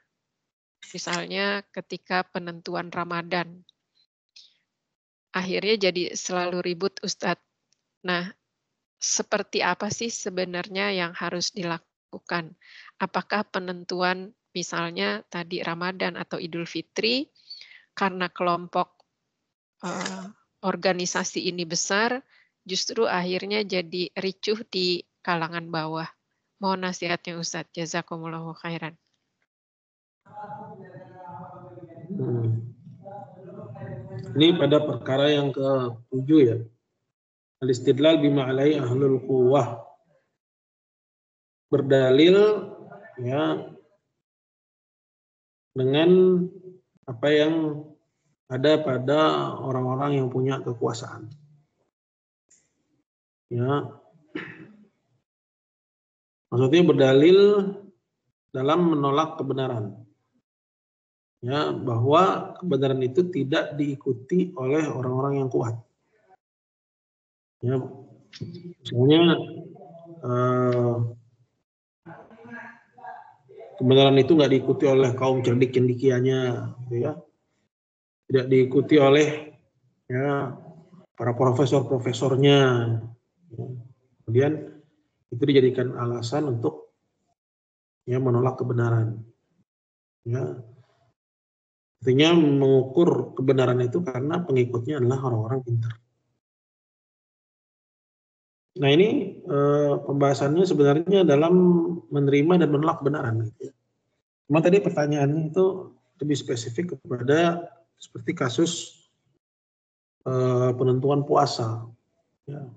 Misalnya ketika penentuan Ramadan. Akhirnya jadi selalu ribut Ustadz. Nah, seperti apa sih sebenarnya yang harus dilakukan? Apakah penentuan misalnya tadi Ramadan atau Idul Fitri karena kelompok organisasi ini besar, justru akhirnya jadi ricuh di kalangan bawah. Mohon nasihatnya Ustadz. Jazakumullahu khairan. Ini pada perkara yang ke-7 ya. Al-istidlal bima alai ahlul quwwah. Berdalil ya dengan apa yang ada pada orang-orang yang punya kekuasaan. Ya. Maksudnya berdalil dalam menolak kebenaran. Ya, bahwa kebenaran itu tidak diikuti oleh orang-orang yang kuat. Ya, misalnya kebenaran itu nggak diikuti oleh kaum cerdik cendikianya, gitu ya. Tidak diikuti oleh ya para profesor-profesornya. Ya. Kemudian itu dijadikan alasan untuk ya menolak kebenaran. Ya. Artinya mengukur kebenaran itu karena pengikutnya adalah orang-orang pintar. Nah ini pembahasannya sebenarnya dalam menerima dan menolak kebenaran. Gitu ya. Cuma tadi pertanyaannya itu lebih spesifik kepada seperti kasus penentuan puasa. Ya.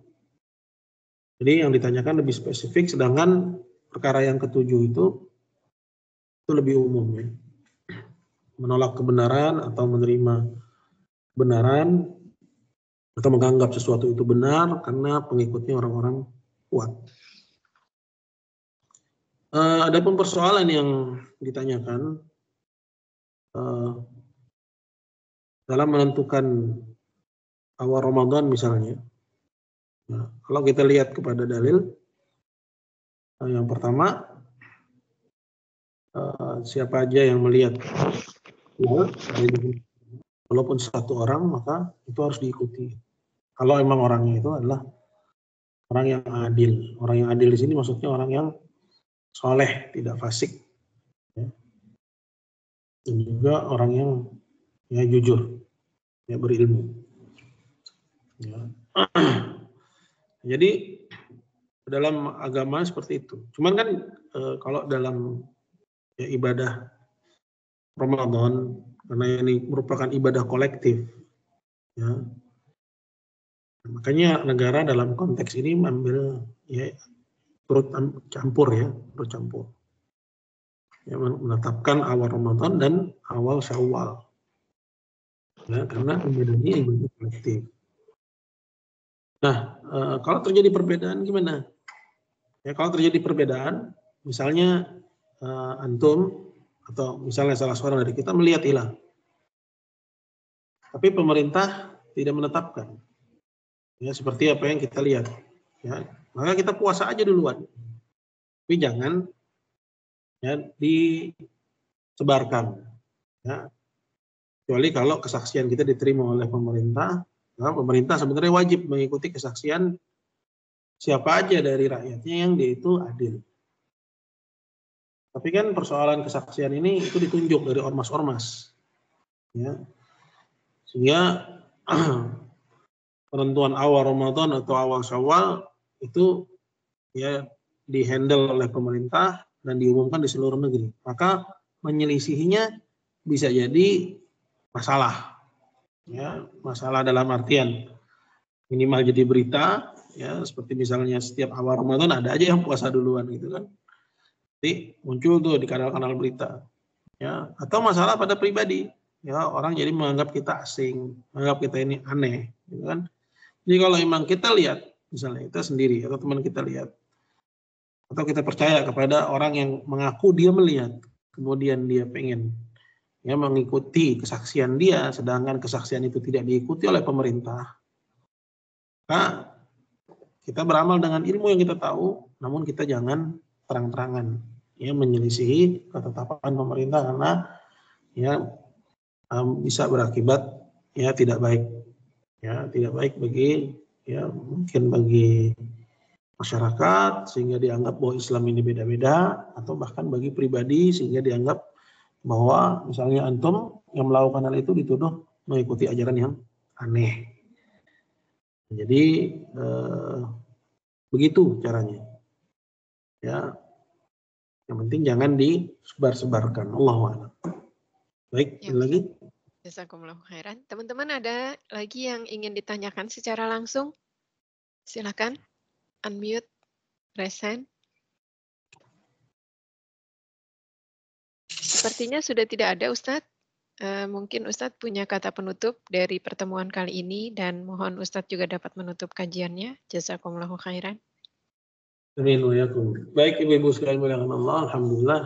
Jadi yang ditanyakan lebih spesifik, sedangkan perkara yang ke-7 itu lebih umum ya. Menolak kebenaran atau menerima kebenaran atau menganggap sesuatu itu benar karena pengikutnya orang-orang kuat. Adapun persoalan yang ditanyakan dalam menentukan awal Ramadan misalnya, nah, kalau kita lihat kepada dalil, yang pertama siapa aja yang melihat, walaupun satu orang maka itu harus diikuti. Kalau emang orangnya itu adalah orang yang adil. Orang yang adil di sini maksudnya orang yang soleh, tidak fasik, ya. Dan juga orang yang ya jujur, ya berilmu. Ya. Jadi dalam agama seperti itu. Cuman kan kalau dalam ya, ibadah Ramadan, karena ini merupakan ibadah kolektif, ya. Makanya negara dalam konteks ini ambil ya turut campur ya, turut campur. Ya, menetapkan awal Ramadan dan awal Syawal. Ya, karena ibadah ini ibadah kolektif. Nah, kalau terjadi perbedaan gimana? Ya, kalau terjadi perbedaan, misalnya antum atau misalnya salah seorang dari kita melihat hilal, tapi pemerintah tidak menetapkan. Ya, seperti apa yang kita lihat. Ya, maka kita puasa aja duluan. Tapi jangan ya disebarkan. Ya. Kecuali kalau kesaksian kita diterima oleh pemerintah, nah pemerintah sebenarnya wajib mengikuti kesaksian siapa aja dari rakyatnya yang dia itu adil. Tapi kan persoalan kesaksian ini itu ditunjuk dari ormas-ormas. Ya. Sehingga penentuan awal Ramadan atau awal Syawal itu ya dihandle oleh pemerintah dan diumumkan di seluruh negeri. Maka menyelisihinya bisa jadi masalah. Ya, masalah dalam artian minimal jadi berita, ya seperti misalnya setiap awal Ramadan ada aja yang puasa duluan gitu kan. Jadi muncul tuh di kanal-kanal berita. Ya, atau masalah pada pribadi. Ya, orang jadi menganggap kita asing, menganggap kita ini aneh, gitu kan. Jadi kalau memang kita lihat, misalnya kita sendiri atau teman kita lihat, atau kita percaya kepada orang yang mengaku dia melihat, kemudian dia pengen mengikuti kesaksian dia, sedangkan kesaksian itu tidak diikuti oleh pemerintah, maka kita beramal dengan ilmu yang kita tahu, namun kita jangan terang-terangan menyelisihi ketetapan pemerintah, karena bisa berakibat tidak baik, tidak baik bagi mungkin bagi masyarakat sehingga dianggap bahwa Islam ini beda-beda, atau bahkan bagi pribadi sehingga dianggap bahwa misalnya antum yang melakukan hal itu dituduh mengikuti ajaran yang aneh. Jadi begitu caranya. Ya, yang penting jangan disebar-sebarkan. Allahu a'lam. Baik, Ya, lagi. Jazakumullahu khairan. Teman-teman ada lagi yang ingin ditanyakan secara langsung? Silakan unmute, raise hand. Sepertinya sudah tidak ada, Ustadz. Mungkin Ustadz punya kata penutup dari pertemuan kali ini, dan mohon Ustadz juga dapat menutup kajiannya. Jazakumullahu khairan. Amin wa yakum. Baik Ibu-ibu sekalian muliakan Allah, alhamdulillah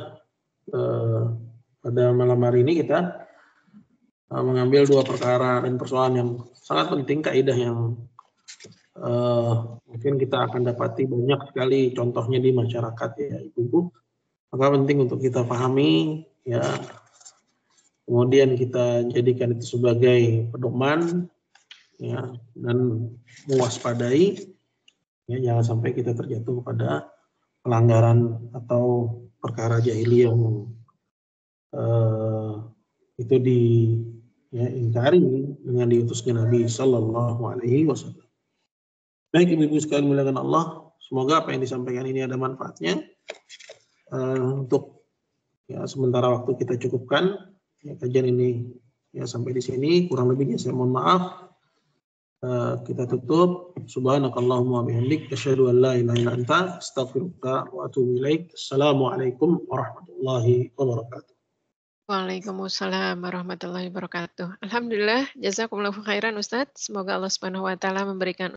pada malam hari ini kita mengambil dua perkara dan persoalan yang sangat penting, kaidah yang mungkin kita akan dapati banyak sekali contohnya di masyarakat ya Ibu. Maka penting untuk kita pahami ya. Kemudian kita jadikan itu sebagai pedoman ya, dan mewaspadai ya, jangan sampai kita terjatuh pada pelanggaran atau perkara jahiliyah yang itu diingkari dengan diutusnya Nabi Sallallahu Alaihi Wasallam. Baik Ibu-ibu sekalian muliakan Allah, semoga apa yang disampaikan ini ada manfaatnya. Untuk sementara waktu kita cukupkan kajian ini sampai di sini, kurang lebihnya saya mohon maaf. Kita tutup. Subhanakallahumma bihamdik asyhadu an la ilaha illa anta astaghfiruka wa atubu ilaik. Assalamualaikum warahmatullahi wabarakatuh. Waalaikumsalam warahmatullahi wabarakatuh. Alhamdulillah, jazakumullahu khairan Ustadz. Semoga Allah Subhanahu wa taala memberikan